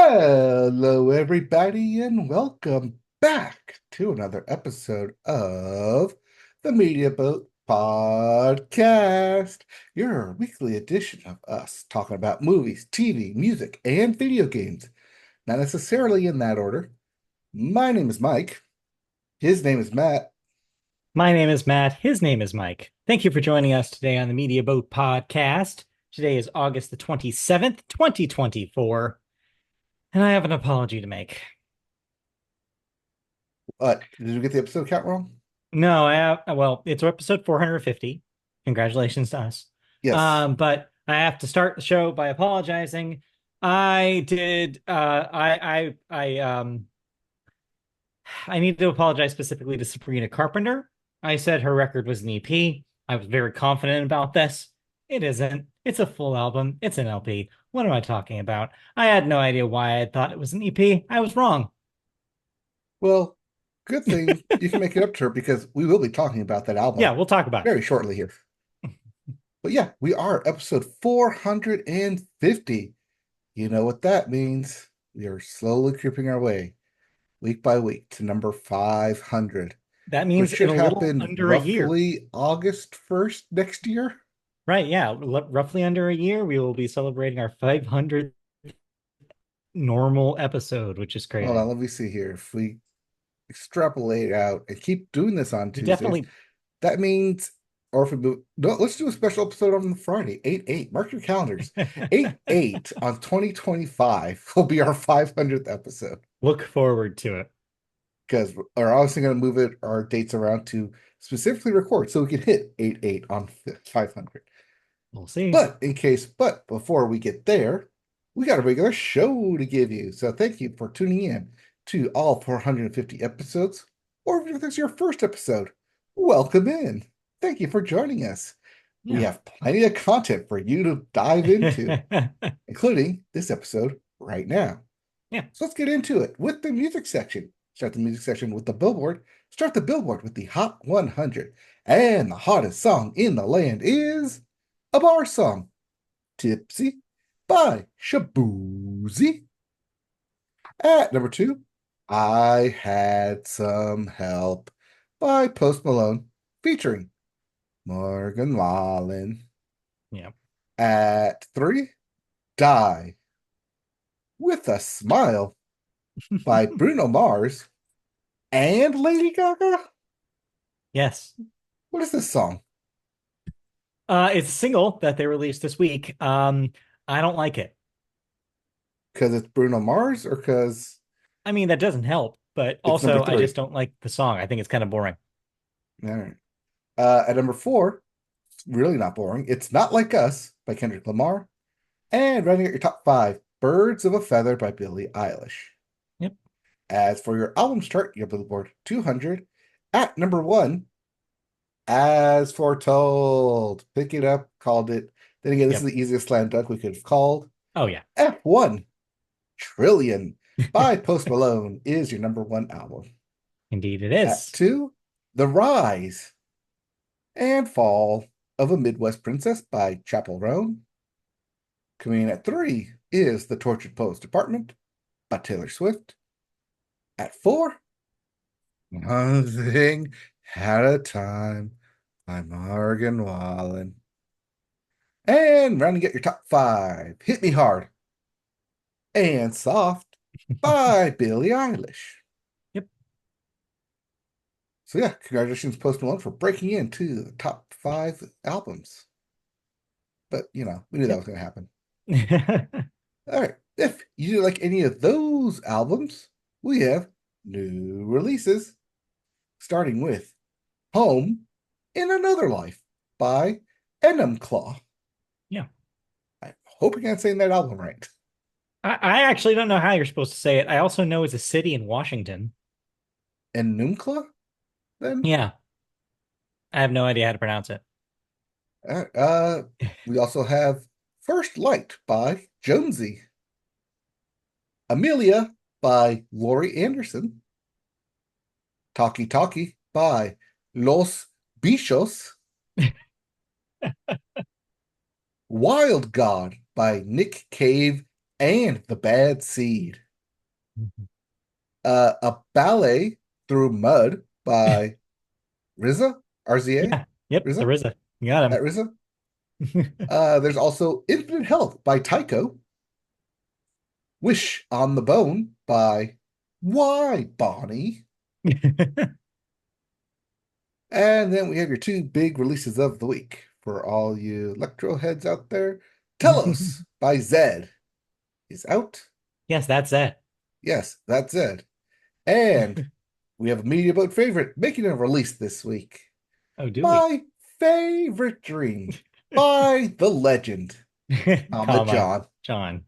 Hello, everybody, and welcome back to another episode of the Media Boat Podcast, your weekly edition of us talking about movies, TV, music, and video games. Not necessarily in that order. My name is Mike. His name is Matt. My name is Matt. His name is Mike. Thank you for joining us today on the Media Boat Podcast. Today is August the 27th, 2024, and I have an apology to make. Did you get the episode count wrong? No, it's episode 450. Congratulations to us. Yes. But I have to start the show by apologizing. I did I need to apologize specifically to Sabrina Carpenter. I said her record was an EP. I was very confident about this. It isn't. It's a full album. It's an LP. What am I talking about? I had no idea why I thought it was an EP. I was wrong. Well, good thing you can make it up to her because we will be talking about that Yeah, album we'll talk about very shortly here. But yeah, we are episode 450. You know what that means. We are slowly creeping our way week by week to number 500, it. That which means in should a little happen under a year. roughly August 1st next year. Right, yeah, roughly under a year, we will be celebrating our 500th normal episode, which is Hold on, crazy. let me see here. If we extrapolate out and keep doing this on We Tuesdays, definitely that means, or if we move, no, let's do a special episode on the Friday, 8/8. Mark your calendars. 8/8 on 2025 will be our 500th episode. look forward to it. Because we're obviously going to move our dates around to specifically record so we can hit 8/8 on 500. We'll see. But before we get there, we got a regular show to give you. So thank you for tuning in to all 450 episodes. Or if this is your first episode, welcome in. Thank you for joining us. We Yeah. have plenty of content for you to dive into, including this episode right now. Yeah. So let's get into it with the music section. Start the music section with the Billboard. Start the Billboard with the Hot 100. And the hottest song in the land is a bar song, Tipsy by Shaboozey. At number 2, I Had Some Help by Post Malone featuring Morgan Wallen. Yeah. At 3, Die with a Smile by Bruno Mars and Lady Gaga. Yes. What is this song? It's a single that they released this week. I don't like it. Because it's Bruno Mars or because I mean, that doesn't help, but it's number also I just 3? don't like the song. I think it's kind of boring. All right. At number 4, it's really not boring. It's Not Like Us by Kendrick Lamar. And running at your top 5, Birds of a Feather by Billie Eilish. Yep. As for your albums chart, your Billboard 200. At number 1, As Foretold. Pick it up, called it. Then again, this is Yep. the easiest slam dunk we could have called. Oh yeah. F1 Trillion by Post Malone is your number 1 album. Indeed it At is. 2, The Rise and Fall of a Midwest Princess by Chappell Roan. Coming in at 3 is The Tortured Poets Department by Taylor Swift. At 4, One Thing at a Time by Morgan Wallen. And rounding out your top 5, Hit Me Hard and Soft by Billie Eilish. Yep. So yeah, congratulations Post Malone for breaking into the top 5 albums. But we knew that Yep. was going to happen. All right. If you do like any of those albums, we have new releases, starting with Home in Another Life by Claw. Yeah. I'm hoping I'm saying that album right. I actually don't know how you're supposed to say it. I also know it's a city in Washington. Enumclaw, then? Yeah. I have no idea how to pronounce it. Uh, uh, we also have First Light by Jonesy. Amelia by Laurie Anderson. Talkie Talkie by Los Bichos. Wild God by Nick Cave and The Bad Seed. Mhm. A Ballet Through Mud by RZA, RZA, Yeah. Yep. RZA, There is a. You got that him. RZA. There's also Infinite Health by Tycho, Wish on the Bone by Why Bonnie, and then we have your two big releases of the week for all you electro heads out there. Telos by Zed is out. Yes, that's it. Yes, that's Zed. And we have a media boat favorite making a release this week. Oh, do we? My favorite dream by the legend, Comma, John. John.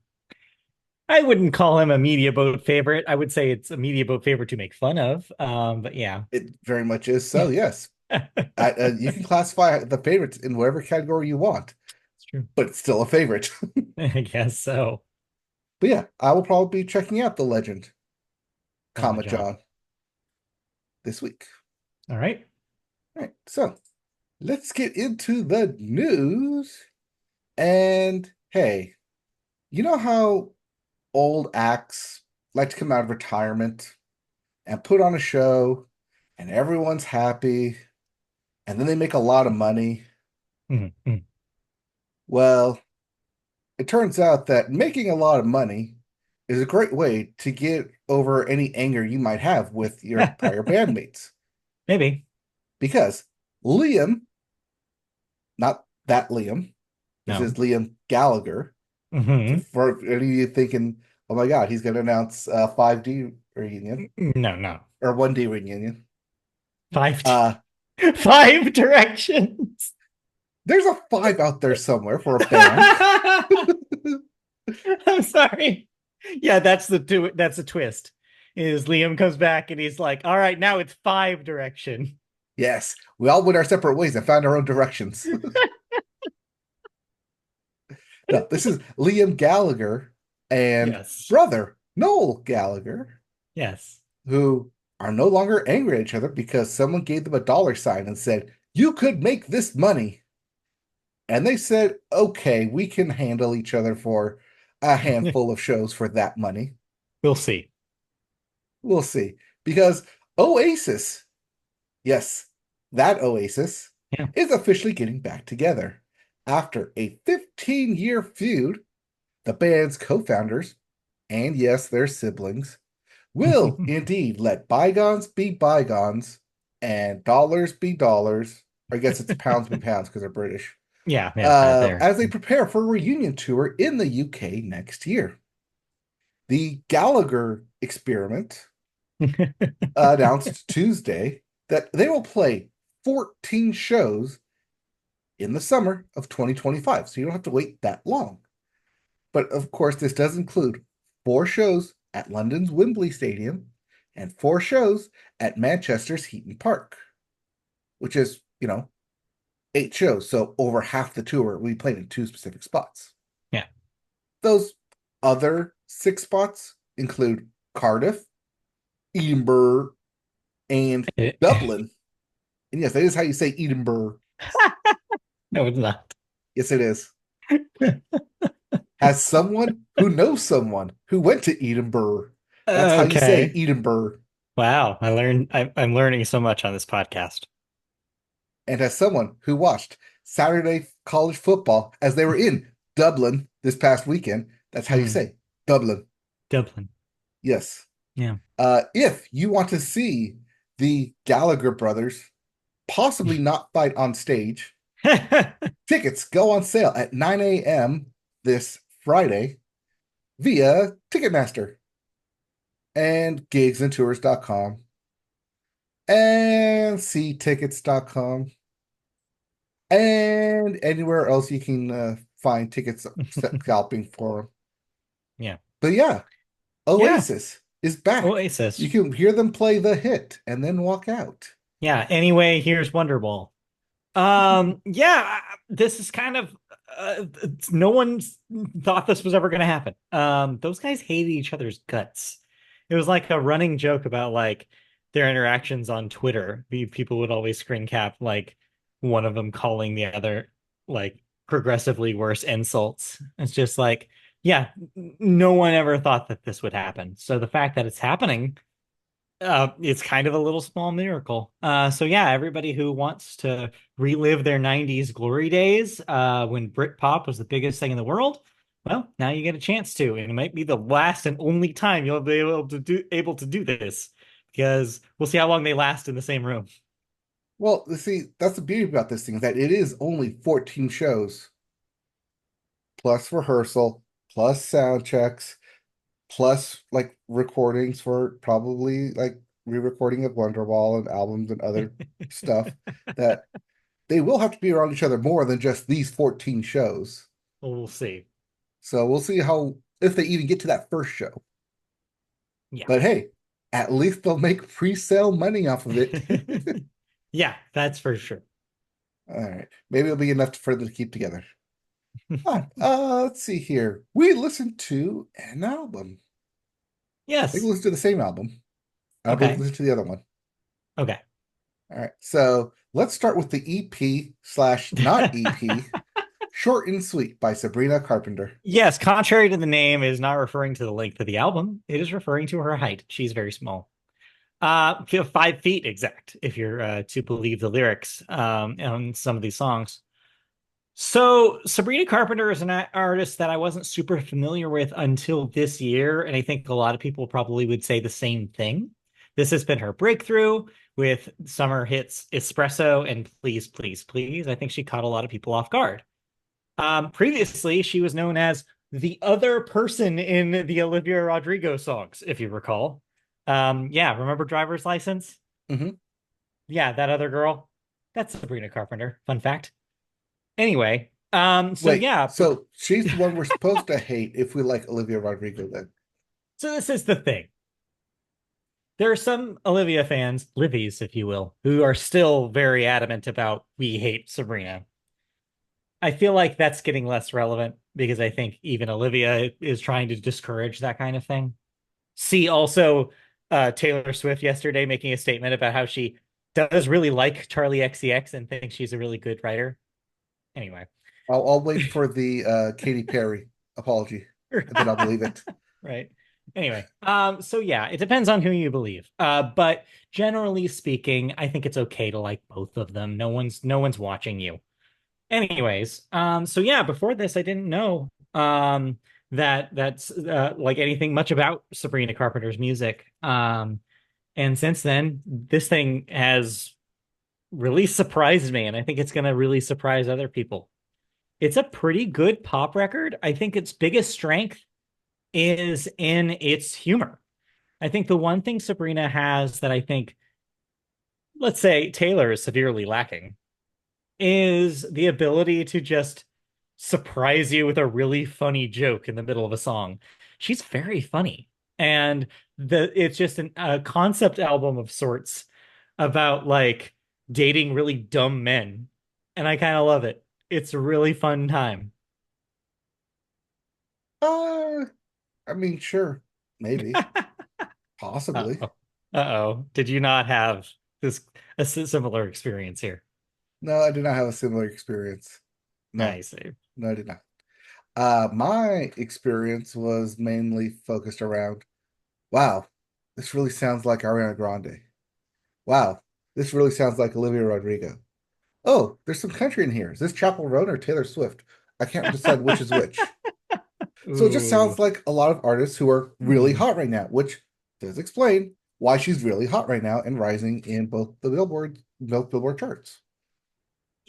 I wouldn't call him a media boat favorite. I would say it's a media boat favorite to make fun of. But yeah. It very much is so, yes. You can classify the favorites in whatever category you want, It's true. but it's still a favorite. I guess so. But yeah, I will probably be checking out the legend, Comma, John. John, this week. All right. All right, so let's get into the news. And hey, you know how old acts like to come out of retirement and put on a show and everyone's happy and then they make a lot of money? Mhm. Well, it turns out that making a lot of money is a great way to get over any anger you might have with your prior bandmates. Maybe. Because Liam, not that Liam, this is No. Liam Gallagher. Hmm. For any of you thinking, oh my God, he's going to announce a 5D reunion No, no. or 1D reunion. Five, Uh, five directions. there's a 5 out there somewhere for a band. I'm sorry. Yeah, that's the twist. Is Liam comes back and he's like, all right, now it's five direction. Yes, we all went our separate ways and found our own directions. No, this is Liam Gallagher and Yes. brother Noel Gallagher, Yes. who are no longer angry at each other because someone gave them a dollar sign and said, "You could make this money." And they said, "Okay, we can handle each other for a handful of shows for that money." We'll see. We'll see. Because Oasis, yes, that Oasis, Yeah. is officially getting back together. After a 15-year feud, the band's co-founders, and yes, their siblings, will indeed let bygones be bygones and dollars be dollars. Or I guess it's pounds be pounds because they're British. Yeah, yeah, there. As they prepare for a reunion tour in the UK next year. The Gallagher experiment announced Tuesday that they will play 14 shows in the summer of 2025. So you don't have to wait that long. But of course, this does include 4 shows at London's Wembley Stadium and 4 shows at Manchester's Heaton Park, which is, 8 shows. So over half the tour will be played in 2 specific spots. Yeah. Those other 6 spots include Cardiff, Edinburgh, and Dublin. And yes, that is how you say Edinburgh. No, it's not. Yes, it is. As someone who knows someone who went to Edinburgh, that's how you say Okay. Edinburgh. Wow. I'm learning so much on this podcast. And as someone who watched Saturday college football as they were in Dublin this past weekend, that's how you Hmm. say Dublin. Dublin. Yes. Yeah. If you want to see the Gallagher brothers possibly not fight on stage, tickets go on sale at 9 a.m. this Friday via Ticketmaster and gigsandtours.com and ctickets.com and anywhere else you can find tickets scalping for them. Yeah. But yeah, Yeah. Oasis is back. You Oasis. can hear them play the hit and then walk out. Yeah. Anyway, here's Wonderwall. Yeah, this is kind of no one's thought this was ever going to happen. Those guys hated each other's guts. It was like a running joke about like their interactions on Twitter. People would always screen cap like one of them calling the other like progressively worse insults. It's just like Yeah, no one ever thought that this would happen. So the fact that it's happening, it's kind of a little small miracle. So yeah, everybody who wants to relive their 90s glory days, when Britpop was the biggest thing in the world, well, now you get a chance to, and it might be the last and only time you'll be able to do this, because we'll see how long they last in the same room. Well, see, that's the beauty about this thing, is that it is only 14 shows plus rehearsal, plus sound checks, plus like recordings for probably like re-recording of Wonderwall and albums and other stuff that they will have to be around each other more than just these 14 shows. We'll see. So we'll see how if they even get to that first show. Yeah. But hey, at least they'll make pre-sale money off of it. Yeah, that's for sure. All right. Maybe it'll be enough for them to keep together. Let's see here. We listened to an album. I think we Yes. listened to the same album. I don't believe we Okay. listened to the other one. Okay. All right. So let's start with the EP slash not EP, Short and Sweet by Sabrina Carpenter. Yes, contrary to the name, is not referring to the length of the album. It is referring to her height. She's very small. 5 feet exact, if you're to believe the lyrics on some of these songs. So Sabrina Carpenter is an artist that I wasn't super familiar with until this year, and I think a lot of people probably would say the same thing. This has been her breakthrough with summer hits Espresso and Please, Please, Please. I think she caught a lot of people off guard. Previously, she was known as the other person in the Olivia Rodrigo songs, if you recall. Yeah, remember Driver's License? Hmm. Yeah, that other girl. That's Sabrina Carpenter. Fun fact. Anyway, so Wait, yeah, so she's the one we're supposed to hate if we like Olivia Rodrigo then. so this is the thing. There are some Olivia fans, Livies, if you will, who are still very adamant about we hate Sabrina. I feel like that's getting less relevant because I think even Olivia is trying to discourage that kind of thing. See also Taylor Swift yesterday making a statement about how she does really like Charlie XCX and thinks she's a really good writer. Anyway, I'll wait for the Katy Perry apology and then I'll believe it. right. Anyway, so yeah, it depends on who you believe. But generally speaking, I think it's okay to like both of them. No one's watching you. Anyways, so yeah, before this, I didn't know that that's like anything much about Sabrina Carpenter's music. And since then, this thing has really surprised me, and I think it's gonna really surprise other people. It's a pretty good pop record. I think its biggest strength is in its humor. I think the one thing Sabrina has that I think, let's say, Taylor is severely lacking is the ability to just surprise you with a really funny joke in the middle of a song. She's very funny. And it's just a concept album of sorts about like dating really dumb men. And I kind of love it. It's a really fun time. Uh, I mean, sure, maybe, possibly. Uh-oh. Uh-oh. Did you not have this a similar experience here? No, I did not have a similar experience. No, I see. no, I did not. My experience was mainly focused around, wow, this really sounds like Ariana Grande. Wow, this really sounds like Olivia Rodrigo. Oh, there's some country in here. Is this Chapel Roan or Taylor Swift? I can't decide which is which. So it just sounds Ooh. like a lot of artists who are really Hmm. hot right now, which does explain why she's really hot right now and rising in both Billboard charts.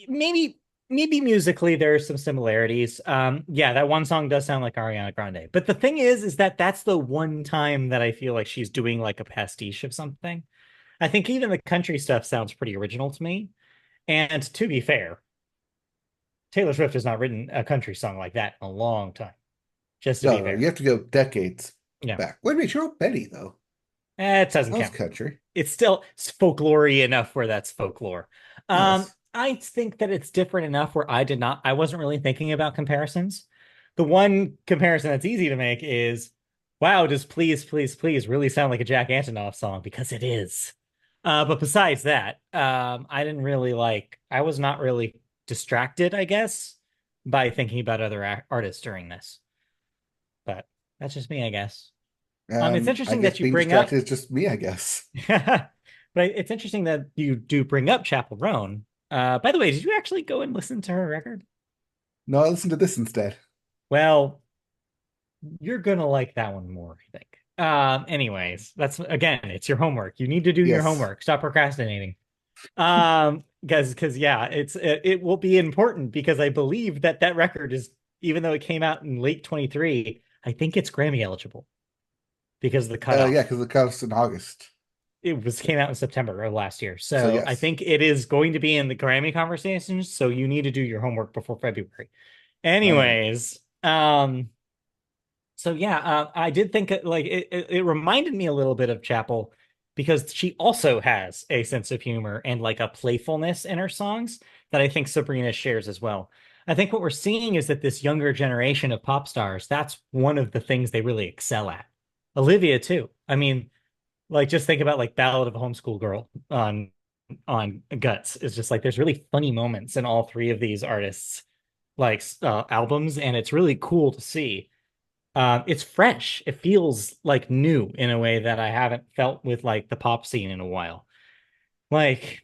Maybe musically there are some similarities. Yeah, that one song does sound like Ariana Grande. But the thing is that that's the one time that I feel like she's doing like a pastiche of something. I think even the country stuff sounds pretty original to me. And to be fair, Taylor Swift has not written a country song like that in a long time. Just to No, be no, you fair. have to go decades Yeah. back. Wait a minute, she wrote Betty though. It doesn't That was count. country. It's folklore enough where that's folklore. Yes. I think that it's different enough where I wasn't really thinking about comparisons. The one comparison that's easy to make is, wow, does Please, Please, Please really sound like a Jack Antonoff song? Because it is. But besides that, I was not really distracted, I guess, by thinking about other artists during this. but that's just me, I guess. It's I interesting guess that you being bring distracted up, is just me, I guess. but it's interesting that you do bring up Chapel Roan. By the way, did you actually go and listen to her record? No, I listen to this instead. Well, you're gonna like that one more, I think. Anyways, that's again, it's your homework. You need to do your Yes. homework. Stop procrastinating. Because yeah, it will be important because I believe that that record is, even though it came out in late 23, I think it's Grammy eligible because of the Yeah, cutoff. because it comes in August. It was came out in September of last year. So So I yes. think it is going to be in the Grammy conversations. So you need to do your homework before February. All right. Anyways, so yeah, I did think it reminded me a little bit of Chapel because she also has a sense of humor and like a playfulness in her songs that I think Sabrina shares as well. I think what we're seeing is that this younger generation of pop stars, that's one of the things they really excel at. Olivia too. I mean, like just think about like Ballad of a Homeschool Girl on Guts. It's just like there's really funny moments in all three of these artists like albums, and it's really cool to see. It's fresh. It feels like new in a way that I haven't felt with like the pop scene in a while. Like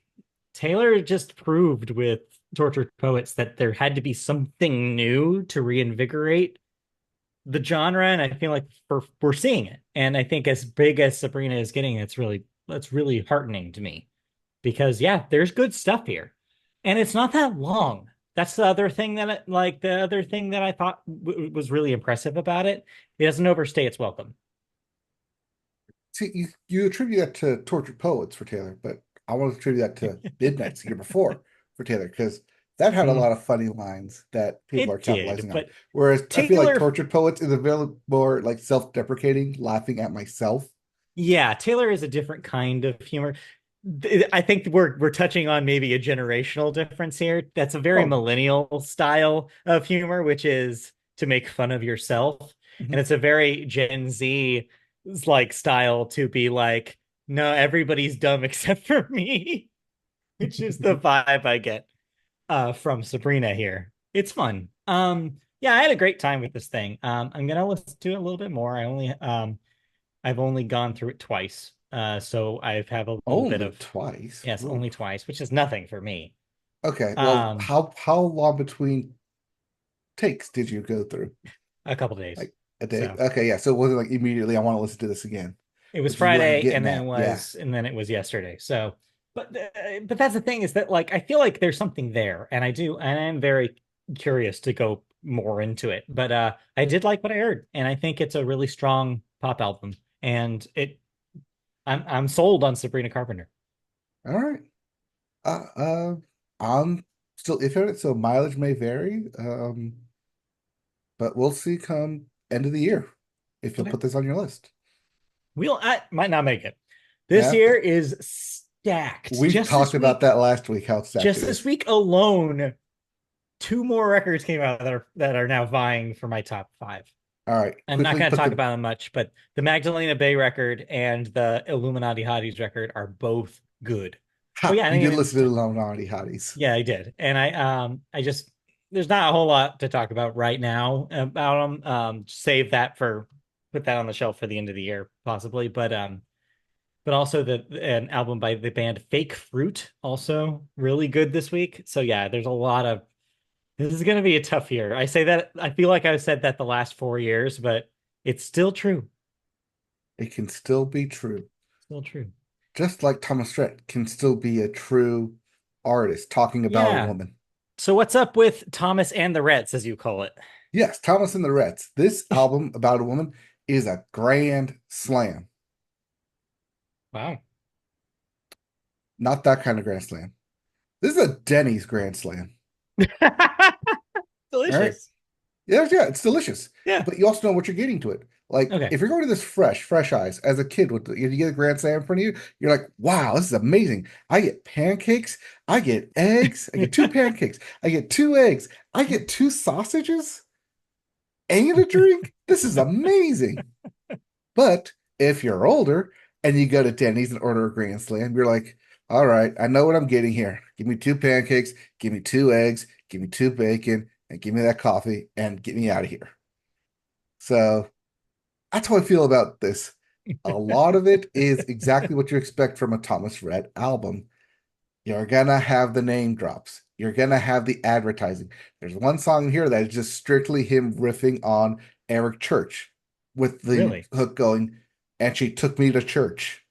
Taylor just proved with Tortured Poets that there had to be something new to reinvigorate the genre, and I feel like we're seeing it. And I think as big as Sabrina is getting, that's really heartening to me because yeah, there's good stuff here, and it's not that long. That's the other thing the other thing that I thought was really impressive about it. It doesn't overstay its welcome. See, you attribute that to Tortured Poets for Taylor, but I want to attribute that to Midnight's the year before for Taylor because that had a Mm, lot of funny lines that people are it did, capitalizing on. but Whereas I feel like Taylor, Tortured Poets is a very more like self-deprecating, laughing at myself. yeah, Taylor is a different kind of humor. I think we're touching on maybe a generational difference here. That's a very Oh, millennial style of humor, which is to make fun of yourself. And mhm. it's a very Gen Z like style to be like, no, everybody's dumb except for me, which is the vibe I get from Sabrina here. It's fun. Yeah, I had a great time with this thing. I'm gonna listen to it a little bit more. I've only gone through it twice. So I've have a little bit Only of, twice. yes, Ooh. only twice, which is nothing for me. Okay, well, Um, how long between takes did you go through? a couple days. Like a day? So Okay, yeah. So it wasn't like immediately I want to listen to this again, it was which is what I'm Friday getting at. Yeah. and then it was yesterday. So, but that's the thing is that like I feel like there's something there, and I'm very curious to go more into it. But I did like what I heard, and I think it's a really strong pop album, and I'm sold on Sabrina Carpenter. All right. Uh, uh, I'm still iffy on it, so mileage may vary. But we'll see come end of the year if you'll Okay, put this on your list. I might not make it. This Yeah, year is stacked. we talked about that last week, how stacked Just it this is. week alone, two more records came out that are now vying for my top five. All right, I'm not quickly going to put talk the about them much, but the Magdalena Bay record and the Illuminati Hotties record are both good. Oh ha. yeah, I You didn't did even listen to the Illuminati Hotties. yeah, I did. And I just there's not a whole lot to talk about right now about them. Save that for put that on the shelf for the end of the year possibly, but also an album by the band Fake Fruit also really good this week. So yeah, there's a lot of this is going to be a tough year. I say that I feel like I've said that the last 4 years, but it's still true. It can still be true. Still true. Just like Thomas Rhett can still be a true artist talking about a Yeah. woman. So what's up with Thomas and the Reds, as you call it? Yes, Thomas and the Reds. This album about a woman is a grand slam. Wow. Not that kind of grand slam. This is a Denny's grand slam. All right. Delicious. Yeah, it's delicious. Yeah. But you also know what you're getting to it. Like, Okay. if you're going to this fresh eyes, as a kid, you get a grand slam in front of you, you're like, wow, this is amazing. I get pancakes, I get eggs, I get two pancakes, I get two eggs, I get two sausages and a drink. This is amazing. But if you're older and you go to Denny's and order a grand slam, you're like, all right, I know what I'm getting here. Give me two pancakes, give me two eggs, give me two bacon, and give me that coffee and get me out of here. So that's how I feel about this. A lot of it is exactly what you expect from a Thomas Rhett album. You're gonna have the name drops. You're gonna have the advertising. There's one song here that is just strictly him riffing on Eric Church with the Really? hook going, and she took me to church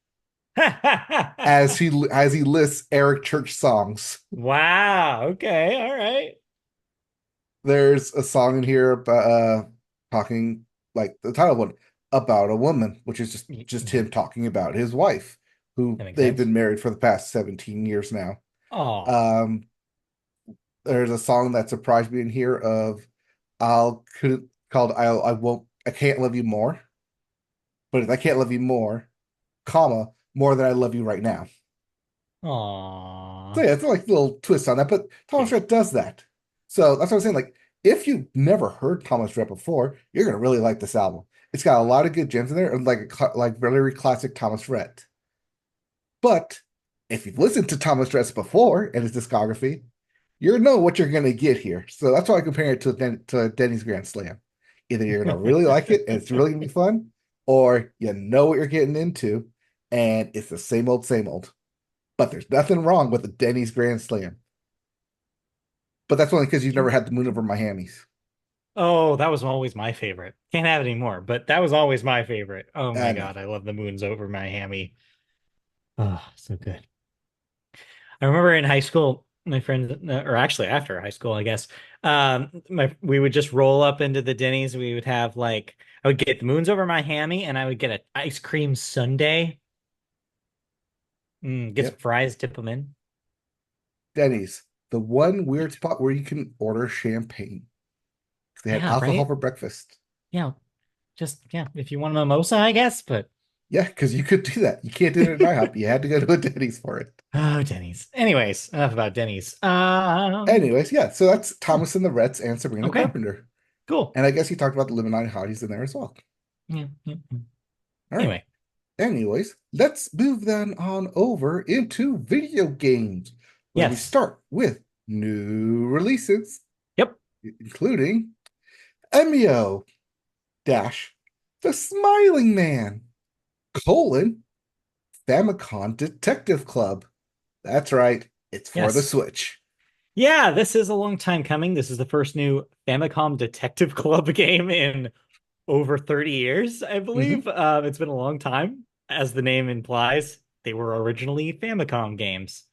as he lists Eric Church songs. Wow. Okay. All right. There's a song in here about talking like the title one about a woman, which is just Mhm. him talking about his wife, who That makes they've sense. been married for the past 17 years now. Oh, Um, there's a song that surprised me in here of I'll called I won't I can't love you more, but I can't love you more, comma, more than I love you right now. So aw. yeah, it's like a little twist on that, but Thomas Cute. Rhett does that. So that's what I'm saying. Like, if you've never heard Thomas Rhett before, you're gonna really like this album. It's got a lot of good gems in there, and like very classic Thomas Rhett. But if you've listened to Thomas Rhett before and his discography, you know what you're gonna get here. So that's why I compare it to Denny's Grand Slam. Either you're gonna really like it and it's really gonna be fun, or you know what you're getting into, and it's the same old, same old. But there's nothing wrong with the Denny's Grand Slam. But that's only because you've never had the moon over Miami's. Oh, that was always my favorite. Can't have it anymore, but that was always my favorite. Oh my I know. God, I love the moons over my hammy. Oh, so good. I remember in high school, my friends, or actually after high school, I guess, we would just roll up into the Denny's. We would have like, I would get the moons over my hammy, and I would get an ice cream sundae. Get some Yep. fries, dip them in. Denny's, the one weird spot where you can order champagne. They had Yeah, alcohol right. for breakfast. Yeah, just yeah. If you want a mimosa, I guess. But Yeah, because you could do that. You can't do it at IHOP. You had to go to a Denny's for it. oh, Denny's. Anyways, enough about Denny's. Anyways, yeah, so that's Yeah. Thomas and the Reds and Sabrina Okay. Carpenter. Cool. And I guess he talked about the Illuminati hotties in there as well. Yeah, yeah, yeah. All right. Anyway, Anyways, let's move then on over into video games, where we yes. start with new releases, Yep. including Emio dash the Smiling Man colon Famicom Detective Club. That's right. It's for the Yes. Switch. Yeah, this is a long time coming. This is the first new Famicom Detective Club game in over 30 years, I Hmm. believe. It's been a long time. As the name implies, they were originally Famicom games.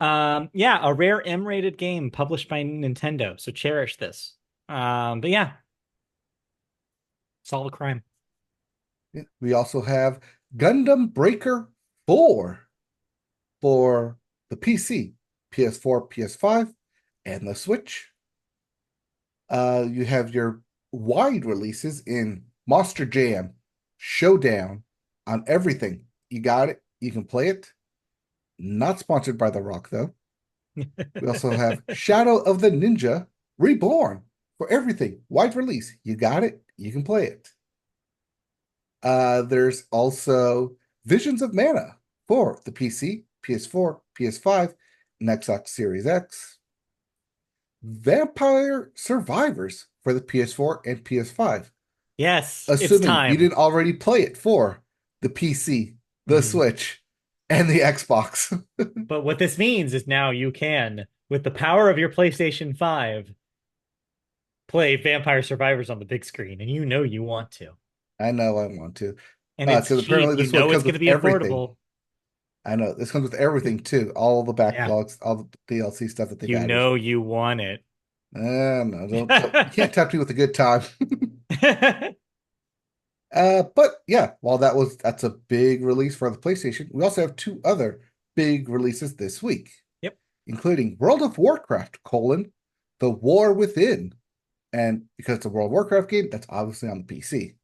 Yeah, a rare M-rated game published by Nintendo. So cherish this. But yeah, solve a crime. We also have Gundam Breaker 4 for the PC, PS4, PS5, and the Switch. You have your wide releases in Monster Jam, Showdown on everything. You got it. You can play it. Not sponsored by The Rock, though. We also have Shadow of the Ninja Reborn for everything. Wide release. You got it. You can play it. There's also Visions of Mana for the PC, PS4, PS5, and Xbox Series X. Vampire Survivors for the PS4 and PS5, Yes, it's assuming you time. didn't already play it for the PC, the Mhm. Switch, and the Xbox. But what this means is now you can, with the power of your PlayStation 5, play Vampire Survivors on the big screen, and you know you want to. I know I want to. And it's Because apparently cheap. You this one know it's comes going to with be everything. affordable. I know this comes with everything too. All the Yeah. backlogs, all the DLC stuff that they've You added. know you want it. No, don't you can't tempt me with a good time. But yeah, while that's a big release for the PlayStation, we also have two other big releases this week, Yep. including World of Warcraft, The War Within. And because it's a World of Warcraft game, that's obviously on the PC.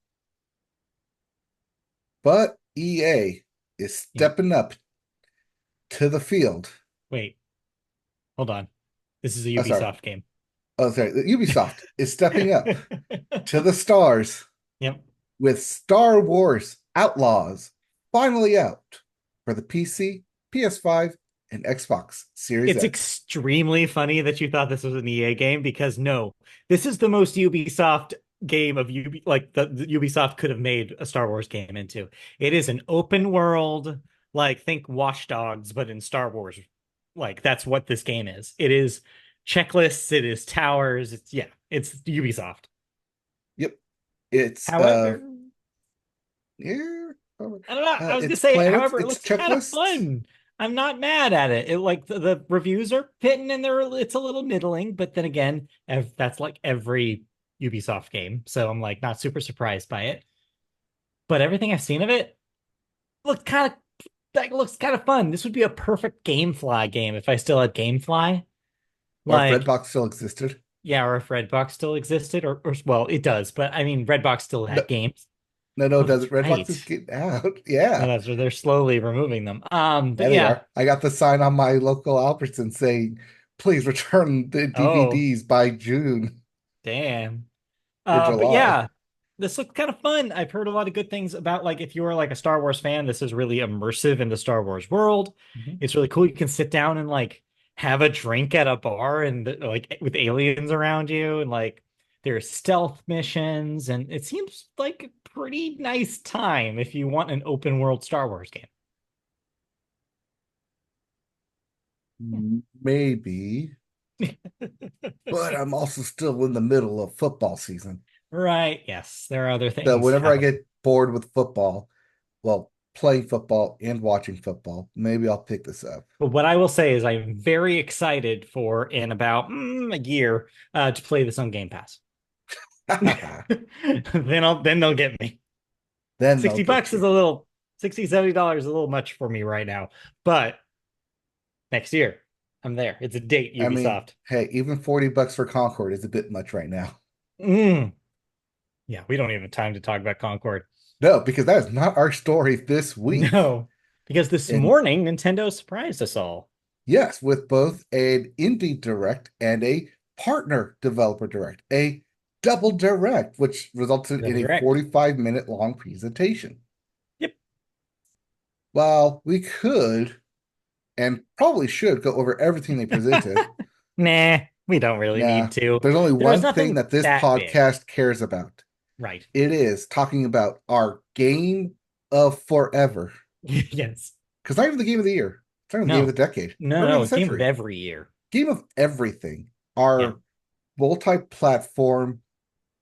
But EA is Yeah. stepping up to the field. Wait, hold on. This is a Oh, sorry. Ubisoft game. Oh, sorry. Ubisoft is stepping up to the stars Yep. with Star Wars Outlaws finally out for the PC, PS5, and Xbox Series It's X. extremely funny that you thought this was an EA game because no, this is the most Ubisoft game of like the Ubisoft could have made a Star Wars game into. It is an open world, like think Watch Dogs, but in Star Wars. Like that's what this game is. It is checklists, it is towers, it's Ubisoft. Yep. It's However, yeah, I don't know. I was gonna it's say, planets, however, it it's looks kind of checklists. fun. I'm not mad at it. It like the reviews are hitting and it's a little middling, but then again, that's like every Ubisoft game. So I'm like not super surprised by it. But everything I've seen of it looks kind of that looks kind of fun. This would be a perfect GameFly game if I still had GameFly. Or if Like, Redbox still existed. yeah, or if Redbox still existed, or well, it does, but I mean Redbox still No, had games. no, Oh, it that's doesn't. Redbox is right. getting out. No, Yeah. that's they're slowly removing them. But Yeah, they yeah. are. I got the sign on my local Albertson saying, please return the Oh, DVDs by June damn. or But July. yeah, this looks kind of fun. I've heard a lot of good things about like if you're like a Star Wars fan, this is really immersive in the Star Wars world. Mhm. It's really cool. You can sit down and like have a drink at a bar and like with aliens around you and like there's stealth missions and it seems like a pretty nice time if you want an open world Star Wars game. Maybe, but I'm also still in the middle of football season. Right. Yes, there are other So things whenever I happening. get bored with football, well, playing football and watching football, maybe I'll pick this up. But what I will say is I'm very excited for in about a year to play this on Game Pass. Then they'll get me. Then they'll 60 get bucks is you. a little $60, $70 is a little much for me right now. But next year, I'm there. It's a date, I mean, Ubisoft. hey, even $40 for Concord is a bit much right now. Mm. Yeah, we don't even have time to talk about Concord. No, because that is not our story this week. No, because this And morning Nintendo surprised us all. yes, with both an indie direct and a partner developer direct, a double direct, which resulted in Double a direct. 45-minute long presentation. Yep. While we could and probably should go over everything they presented, Nah, we don't really nah, need to. there's only There's one thing nothing that this that big. podcast cares about. Right. It is talking about our game of forever. Yes. Because not even the game of the year, it's not even the game of No. the decade, No, or even no, the game of century. every year. Game of everything. Yeah. Our multi-platform,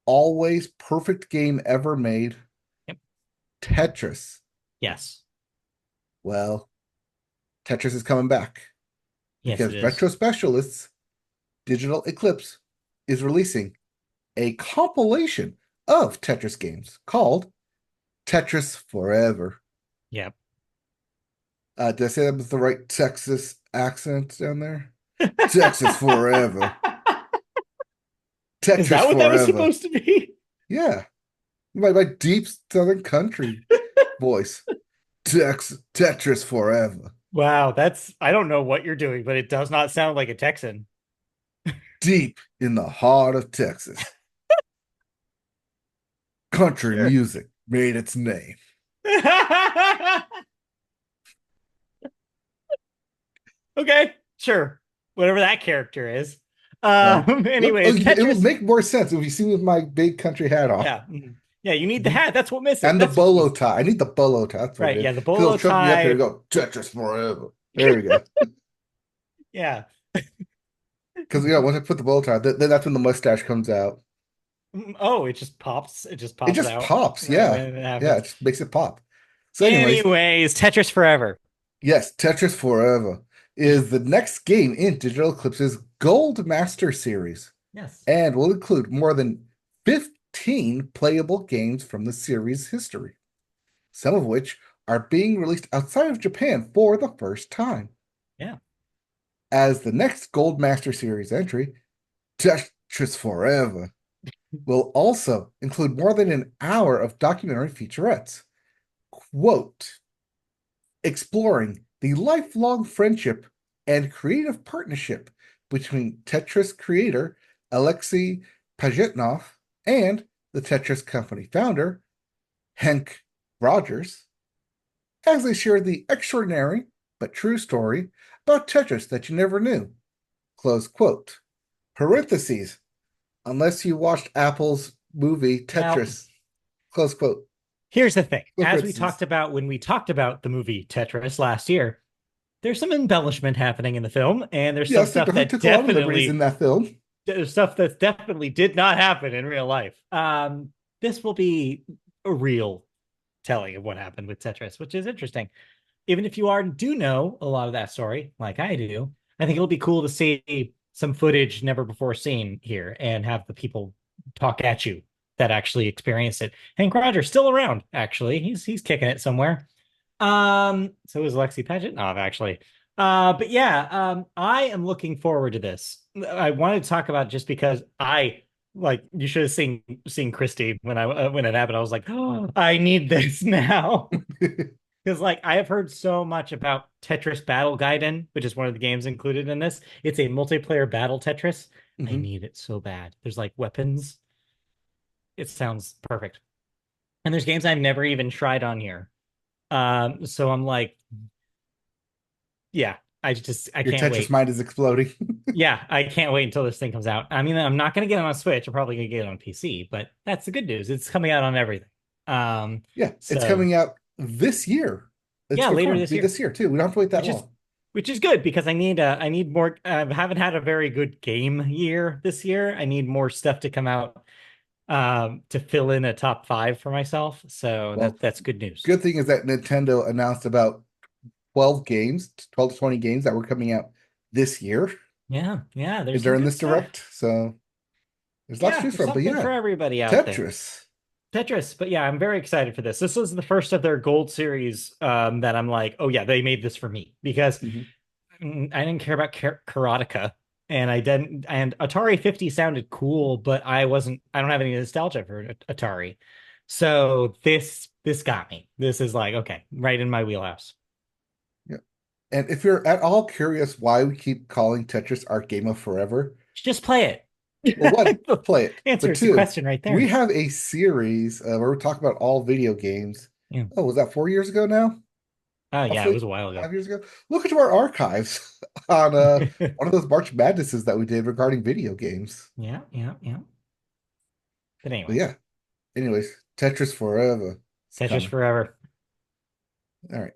always perfect game ever made, Yep. Tetris. Yes. Well, Tetris is coming back Yes, it because is. Retro Specialists Digital Eclipse is releasing a compilation of Tetris games called Tetris Forever. Yep. Did I say that with the right Texas accent down there? Texas Forever. Is that Tetris what that was Forever. supposed to be? Yeah, my deep Southern country voice. Tetris Forever. Wow, that's I don't know what you're doing, but it does not sound like a Texan. Deep in the heart of Texas, country Sure. music made its name. Okay, sure. Whatever that character is. Yeah. Anyways, It would Tetris. make more sense if you see me with my big country hat on. Yeah. Yeah, you need the hat. That's what misses. And the That's bolo tie. I need the bolo tie. That's what it right. is. Yeah, the Because it'll bolo trip me up here and tie. go, Tetris Forever. There we go. Yeah. Because, once I put the bolo tie, then that's when the mustache comes out. Oh, it just pops. It just It pops just out pops. when Yeah. it Yeah. happens. It just makes it pop. So, anyways, Anyways, Tetris Forever. yes, Tetris Forever is the next game in Digital Eclipse's Gold Master series Yes. and will include more than 15 playable games from the series' history, some of which are being released outside of Japan for the first time. Yeah. As the next Gold Master series entry, Tetris Forever will also include more than an hour of documentary featurettes. Quote, exploring the lifelong friendship and creative partnership between Tetris creator Alexei Pajitnov and the Tetris Company founder Henk Rogers, as they share the extraordinary but true story about Tetris that you never knew. Close quote. Parentheses. Unless you watched Apple's movie Well, Tetris. Close quote. here's the thing. Close As we parentheses. talked about when we talked about the movie Tetris last year, there's some embellishment happening in the film, and Yes, they definitely took a lot of liberties in that film. there's stuff that definitely did not happen in real life. This will be a real telling of what happened with Tetris, which is interesting. Even if you already do know a lot of that story, like I do, I think it'll be cool to see some footage never before seen here and have the people talk at you that actually experienced it. Hank Rogers still around, actually. He's kicking it somewhere. So is Lexi Paget? No, actually. But yeah, I am looking forward to this. I wanted to talk about it just because I like you should have seen Christy when it happened. I was like, oh, I need this now. Because like I have heard so much about Tetris Battle Gaiden, which is one of the games included in this. It's a multiplayer battle Tetris. I Hmm. need it so bad. There's like weapons. It sounds perfect. And there's games I've never even tried on here. So I'm like, yeah, I Your can't Tetris wait. mind is exploding. Yeah, I can't wait until this thing comes out. I mean, I'm not gonna get it on Switch. I'm probably gonna get it on PC, but that's the good news. It's coming out on everything. Um, Yeah, it's so coming out this year. It's yeah, later confirmed to this be year. this year too. We don't have to wait that which is long. which is good because I need more. I haven't had a very good game year this year. I need more stuff to come out to fill in a top five for myself. So Well, that's good news. good thing is that Nintendo announced about 12 games, 12 to 20 games that were coming out this year Yeah, yeah. There's some during good this stuff. direct. So there's lots to Yeah, choose there's from. But something for yeah, everybody out there. Tetris. Tetris, but yeah, I'm very excited for this. This was the first of their gold series that I'm like, oh yeah, they made this for me because Mhm. I didn't care about Karateka, and I didn't. And Atari 50 sounded cool, but I wasn't. I don't have any nostalgia for Atari, so this got me. This is like okay, right in my wheelhouse. Yeah. And if you're at all curious why we keep calling Tetris our game of forever, Just play it. well, one, The play it. But answers the two, question right we there. have a series where we talk about all video games. Yeah. Oh, was that 4 years ago now? Oh yeah, it Roughly was a while ago. 5 years ago. Look into our archives on one of those March Madnesses that we did regarding video games. Yeah, yeah, yeah. But But anyways, yeah, anyways, Tetris Forever is Tetris coming. forever. All right.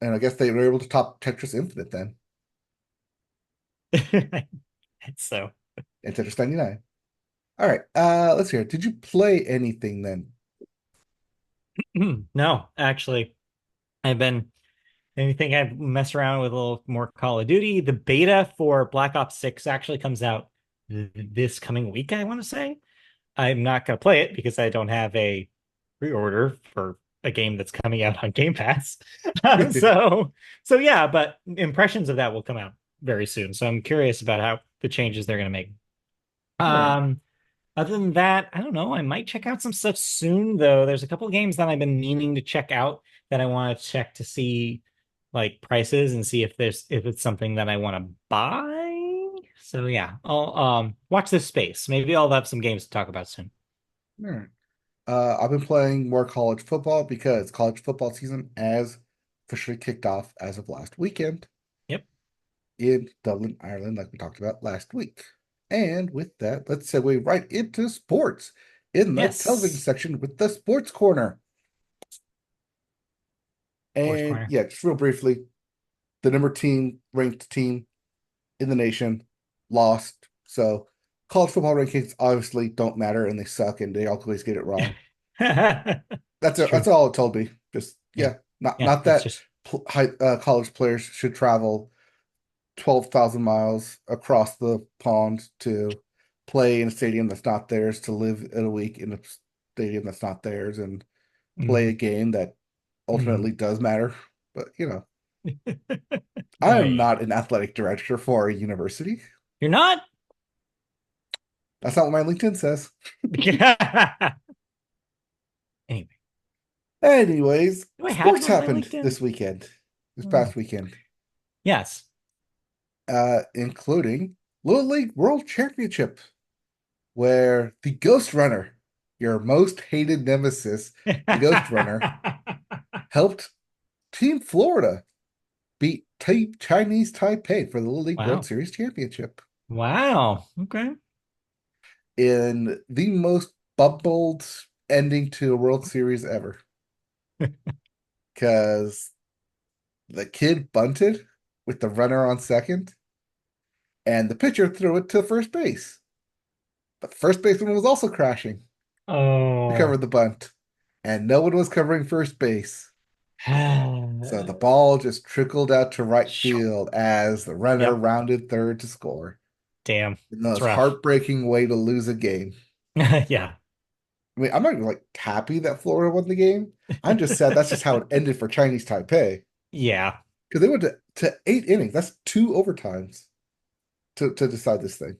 And I guess they were able to top Tetris Infinite then, So and Tetris 99. All right. Let's hear it. Did you play anything then? no, actually, I've been anything I've messed around with a little more Call of Duty. The beta for Black Ops 6 actually comes out this coming week, I want to say. I'm not going to play it because I don't have a pre-order for a game that's coming out on Game Pass. so so yeah, but impressions of that will come out very soon. So I'm curious about how the changes they're going to make. All right. Um Other than that, I don't know. I might check out some stuff soon, though. There's a couple of games that I've been meaning to check out that I want to check to see like prices and see if it's something that I want to buy. So yeah, I'll watch this space. Maybe I'll have some games to talk about soon. All right. I've been playing more college football because college football season has officially kicked off as of last weekend Yep. in Dublin, Ireland, like we talked about last week. And with that, let's segue right into sports in the television Yes. section with the sports corner. Sports And corner. yeah, just real briefly, the number team ranked team in the nation lost. So college football rankings obviously don't matter and they suck and they always get it wrong. That's It's it. That's true. all it told me. Just Yeah. yeah, not Yeah. not That's that just college players should travel 12,000 miles across the pond to play in a stadium that's not theirs, to live in a week in a stadium that's not theirs, and play a mm, game that mm. ultimately does matter. But I am Right. not an athletic director for a university. You're not? That's not what my LinkedIn says. Anyway, Anyways, do I have it sports on my happened LinkedIn? this weekend, this Hmm. past weekend, Yes. including Little League World Championship, where the Ghost Runner, your most hated nemesis, the Ghost Runner, helped Team Florida beat Chinese Taipei for the Little League World Wow. Series championship Wow. Okay. in the most bubbled ending to a World Series ever because the kid bunted with the runner on second, and the pitcher threw it to first base. But the first baseman was also crashing to cover Oh. the bunt, and no one was covering first base. So the ball just trickled out to right field as the runner Yep. rounded third to score. Damn. The It's most rough. heartbreaking way to lose a game. Yeah. I mean, I'm not like happy that Florida won the game. I'm just sad that's just how it ended for Chinese Taipei Yeah. because they went to 8 innings. That's two overtimes to decide this thing.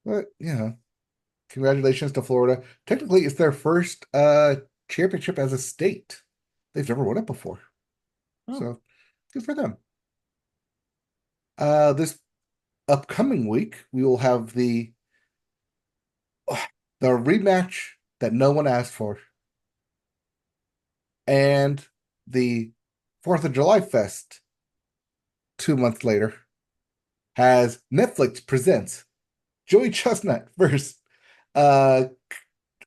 But congratulations to Florida. Technically, it's their first championship as a state. They've never won it before. Oh. So good for them. This upcoming week, we will have the rematch that no one asked for and the 4th of July Fest 2 months later has Netflix presents Joey Chestnut versus uh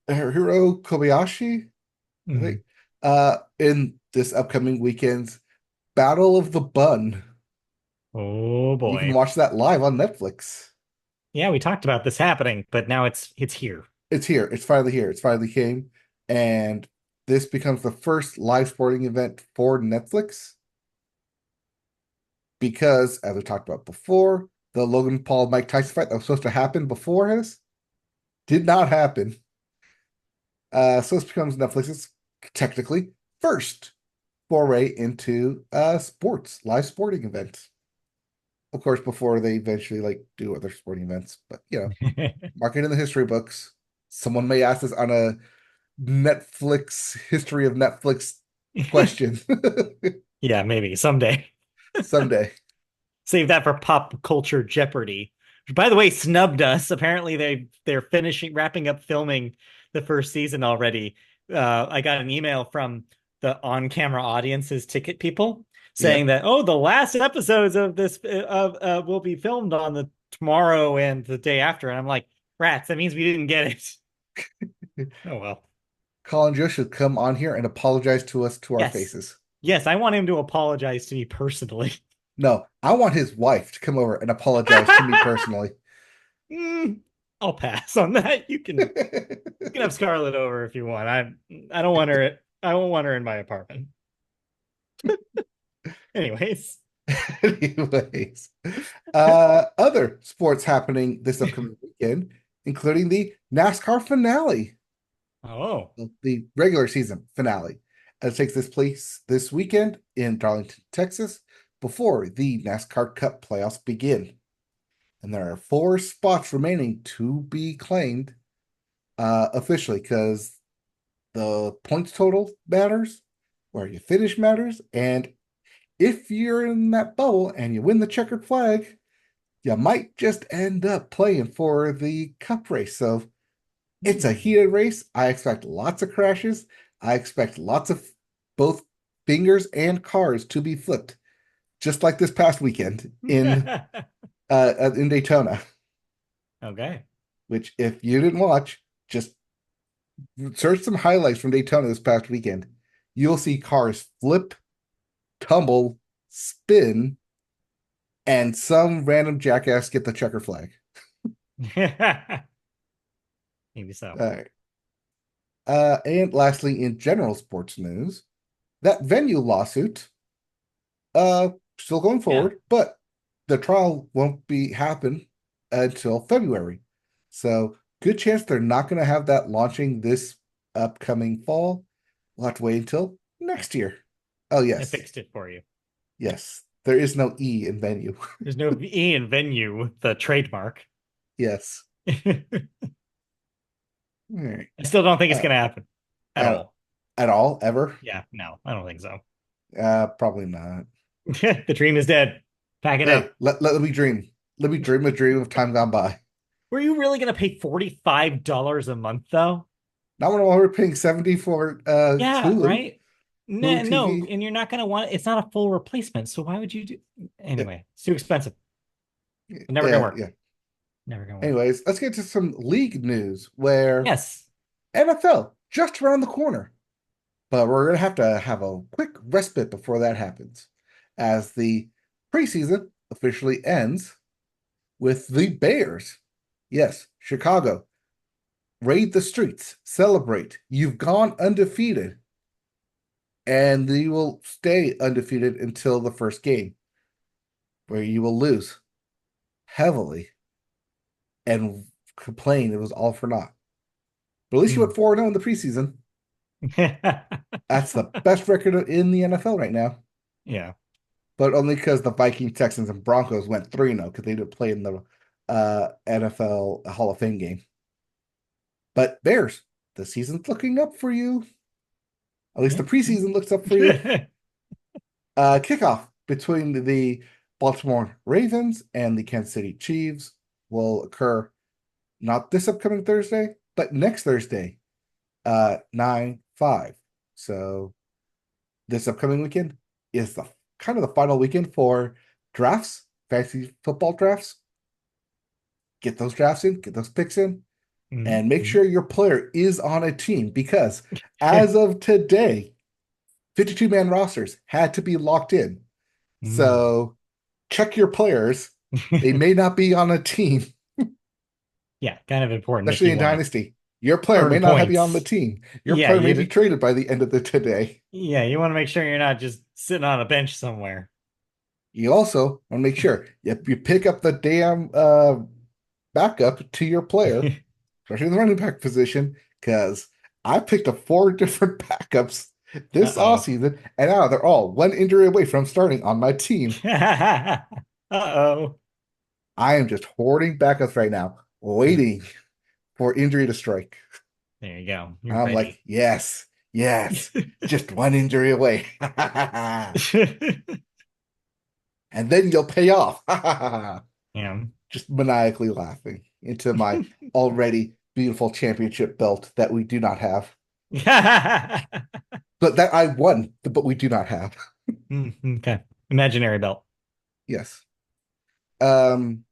Hiro Kobayashi, I think, Mhm. in this upcoming weekend's Battle of the Bun. Oh You can boy. watch that live on Netflix. Yeah, we talked about this happening, but now it's here. It's here. It's finally here. It's finally came. And this becomes the first live sporting event for Netflix because, as we talked about before, the Logan Paul Mike Tyson fight that was supposed to happen before this did not happen. So this becomes Netflix's technically first foray into sports, live sporting events. Of course, before they eventually like do other sporting events, but mark it in the history books. Someone may ask this on a Netflix history of Netflix question Yeah, maybe someday. someday. Save that for pop culture Jeopardy. Which, by the way, snubbed us. Apparently, they're finishing wrapping up filming the first season already. I got an email from the on-camera audience's ticket people saying Yep. that, oh, the last episodes of this of will be filmed on the tomorrow and the day after. And I'm like, rats, that means we didn't get it. Oh well. Colin Joe should come on here and apologize to us to our Yes. faces. Yes, I want him to apologize to me personally. No, I want his wife to come over and apologize to me personally. Mm, I'll pass on that. You can have Scarlett over if you want. I don't want her. I don't want her in my apartment. Anyways. Anyways, other sports happening this upcoming weekend, including the NASCAR finale, Oh. the regular season finale. It takes this place this weekend in Darlington, Texas, before the NASCAR Cup playoffs begin. And there are 4 spots remaining to be claimed officially because the points total matters, where you finish matters, and if you're in that bubble and you win the checkered flag, you might just end up playing for the cup race. So it's a Hmm. heated race. I expect lots of crashes. I expect lots of both fingers and cars to be flipped, just like this past weekend in Daytona. Okay. Which, if you didn't watch, just search some highlights from Daytona this past weekend. You'll see cars flip, tumble, spin, and some random jackass get the checker flag. Maybe so. All right. And lastly, in general sports news, that venue lawsuit still going Yeah. forward, but the trial won't be happen until February. So good chance they're not going to have that launching this upcoming fall. We'll have to wait until next year. Oh I yes, fixed it for you. yes. There is no E in venue. There's no E in venue, the trademark. Yes. I All right. still don't think it's Uh, gonna happen at uh, all. at all, ever? Yeah, no, I don't think so. Probably not. The dream is dead. Pack it Hey, up. let me dream. Let me dream a dream of time gone by. Were you really gonna pay $45 a month though? Not when we're paying 70 for Yeah, Hulu, right. No, Hulu no, TV. and you're not gonna want it's not a full replacement. So why would you do Yeah, anyway? It's too expensive. It's never gonna yeah, work. yeah. Never gonna work. Anyways, let's get to some league news where Yes. NFL just around the corner. But we're going to have a quick respite before that happens, as the preseason officially ends with the Bears. Yes, Chicago. Raid the streets, celebrate. You've gone undefeated, and you will stay undefeated until the first game, where you will lose heavily and complain it was all for naught. But at least you Mm. went 4-0 in the preseason. That's the best record in the NFL right now. Yeah. But only because the Vikings, Texans, and Broncos went 3-0 because they didn't play in the NFL Hall of Fame game. But Bears, the season's looking up for you. At least the Yeah. preseason looks up for you. Kickoff between the Baltimore Ravens and the Kansas City Chiefs will occur not this upcoming Thursday, but next Thursday, 9/5. So this upcoming weekend is the kind of the final weekend for drafts, fantasy football drafts. Get those drafts in, get those picks in, and make Mhm. sure your player is on a team because as of today, 52-man rosters had to be locked in. Mm. So check your players. They may not be on a team, Yeah, kind of important if especially you in want to Dynasty. Your player may earn not be on the points. team. Your Yeah, player may be traded by the end of the today. you want to make sure you're not just sitting on a bench somewhere. You also want to make sure you pick up the damn backup to your player, especially in the running back position, because I picked up four different backups this Uh-oh. offseason, and now they're all one injury away from starting on my team. Uh-oh. I am just hoarding backups right now, waiting for injury to strike. There you go. You're I'm like, ready. yes, yes, just one injury away. And then you'll pay off. Yeah. Just maniacally laughing into my already beautiful championship belt that we do not have, but that I won, but we do not have. Okay. Imaginary belt. Yes. Um,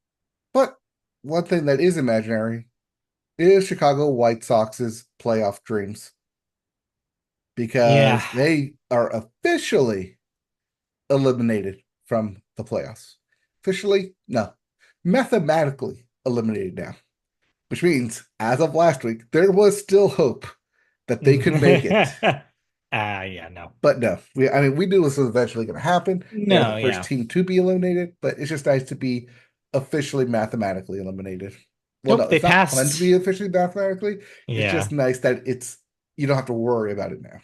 but one thing that is imaginary is Chicago White Sox's playoff dreams Yeah. because they are officially eliminated from the playoffs. Officially, no. Mathematically eliminated now, which means as of last week, there was still hope that they could make it. Yeah, no. But no, I mean, we knew this was eventually going to happen. They were the No, first yeah. team to be eliminated, but it's just nice to be officially mathematically eliminated. Well, no, Nope, they it's not fun to passed. be officially mathematically. It's Yeah. just nice that you don't have to worry about it now.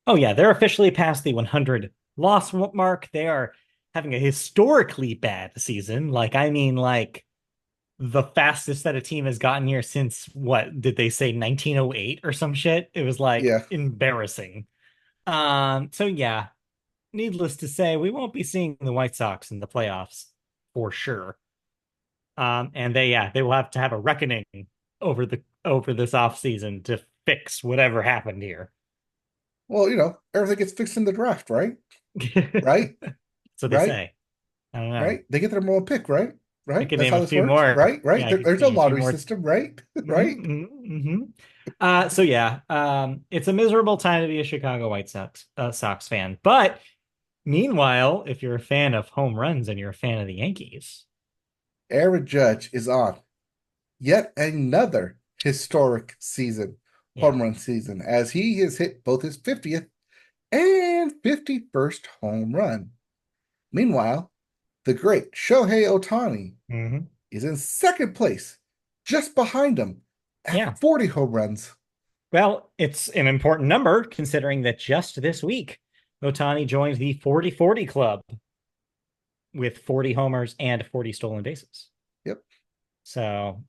Oh, yeah, they're officially past the 100 loss mark. They are having a historically bad season. Like the fastest that a team has gotten here since what did they say 1908 or some shit? It was like Yeah. embarrassing. So yeah, needless to say, we won't be seeing the White Sox in the playoffs for sure. And they will have to have a reckoning over this off season to fix whatever happened here. Well, everything gets fixed in the draft, right? Right? So they Right? say. I don't know. Right? They get their number one pick, right? I Right? can That's name how a this few works, more. right? Right? Yeah, I could There's a name a few lottery more. system, right? Right? So yeah, it's a miserable time to be a Chicago White Sox fan. But meanwhile, if you're a fan of home runs and you're a fan of the Yankees, Aaron Judge is on yet another historic season, yeah, home run season, as he has hit both his 50th and 51st home run. Meanwhile, the great Shohei Ohtani hmm is in second place, just behind him at yeah. 40 home runs. Well, it's an important number considering that just this week, Otani joined the 40-40 club with 40 homers and 40 stolen bases. Yep. So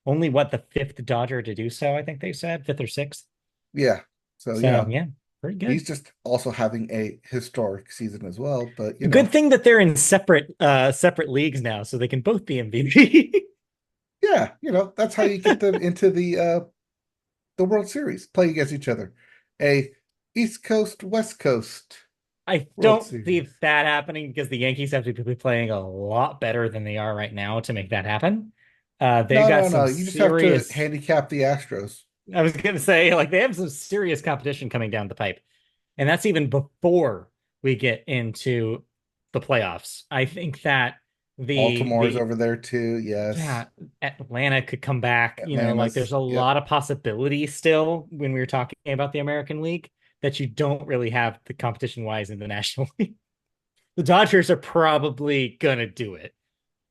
only what the fifth Dodger to do so, I think they said, fifth or sixth. Yeah. So, So yeah, pretty good. he's just also having a historic season as well. But, Good thing that they're in separate leagues now, so they can both be MVP. yeah, that's how you get them into the World Series, play against each other. A East Coast, West Coast I World don't see Series. that happening because the Yankees have to be playing a lot better than they are right now to make that happen. They've No, got no, some no. You just have to serious, handicap the Astros. I was gonna say, like they have some serious competition coming down the pipe. And that's even before we get into the playoffs. I think that Baltimore's the over there too. Yes. yeah, Atlanta could come back. Like there's Atlanta's. a Yep. lot of possibility still when we were talking about the American League that you don't really have the competition wise in the National League. The Dodgers are probably gonna do it.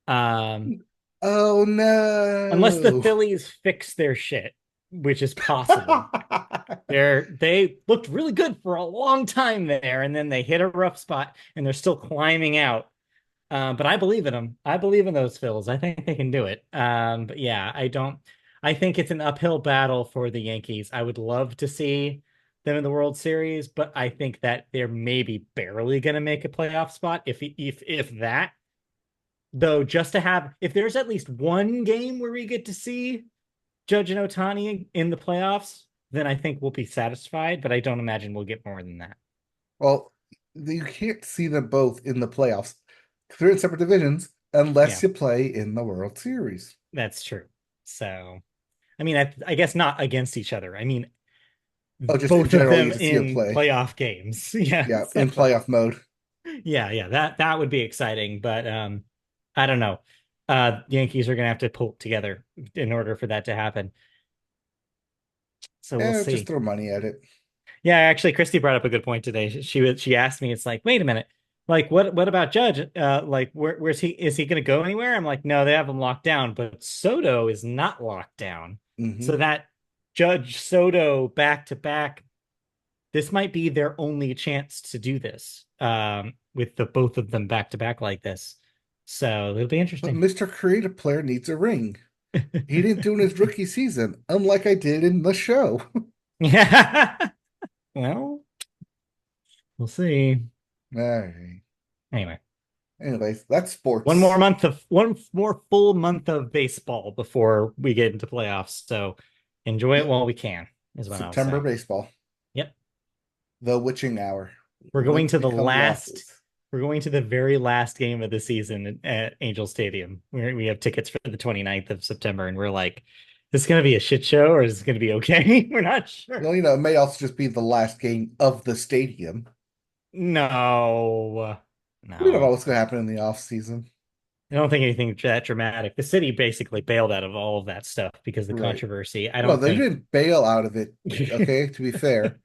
Um, Oh unless the no. Phillies fix their shit, which is possible. They looked really good for a long time there, and then they hit a rough spot, and they're still climbing out. But I believe in them. I believe in those Phils. I think they can do it. But yeah, I don't. I think it's an uphill battle for the Yankees. I would love to see them in the World Series, but I think that they're maybe barely going to make a playoff spot, if that. Though, just to have, if there's at least one game where we get to see Judge and Otani in the playoffs, then I think we'll be satisfied. But I don't imagine we'll get more than that. Well, you can't see them both in the playoffs. They're in separate divisions unless Yeah, you play in the World Series. that's true. So, I mean, I guess not against each other. I mean, Oh, just in both of general, you them get to see them in play. playoff games. Yeah. Yeah, So, in playoff mode. yeah, that would be exciting. But I don't know. Yankees are gonna have to pull it together in order for that to happen. So we'll Just see. throw money at it. Yeah, actually, Christy brought up a good point today. She asked me, it's like, wait a minute, like what about Judge? Like where's he? Is he going to go anywhere? I'm like, no, they have him locked down, but Soto is not locked down. So Hmm. that Judge Soto back to back, this might be their only chance to do this. With the both of them back to back like this, so it'll be But interesting. Mr. Creative Player needs a ring. He didn't do in his rookie season, unlike I did in the show. Yeah. Well, we'll see. All right. Anyway. Anyways, that's sports. One more full month of baseball before we get into playoffs. So enjoy it Yep. while we can, is what I'll September say. baseball. Yep. The witching hour. We're going Winks to the become last, losses. we're going to the very last game of the season at Angel Stadium. We have tickets for the 29th of September, and we're like, is this gonna be a shit show or is this gonna be okay? We're not sure. Well, it may also just be the last game of the stadium. No. We don't know No. what's going to happen in the off season. I don't think anything that dramatic. The city basically bailed out of all of that stuff because of the Right. controversy. I Well, don't they think. didn't bail out of it. Okay, to be fair,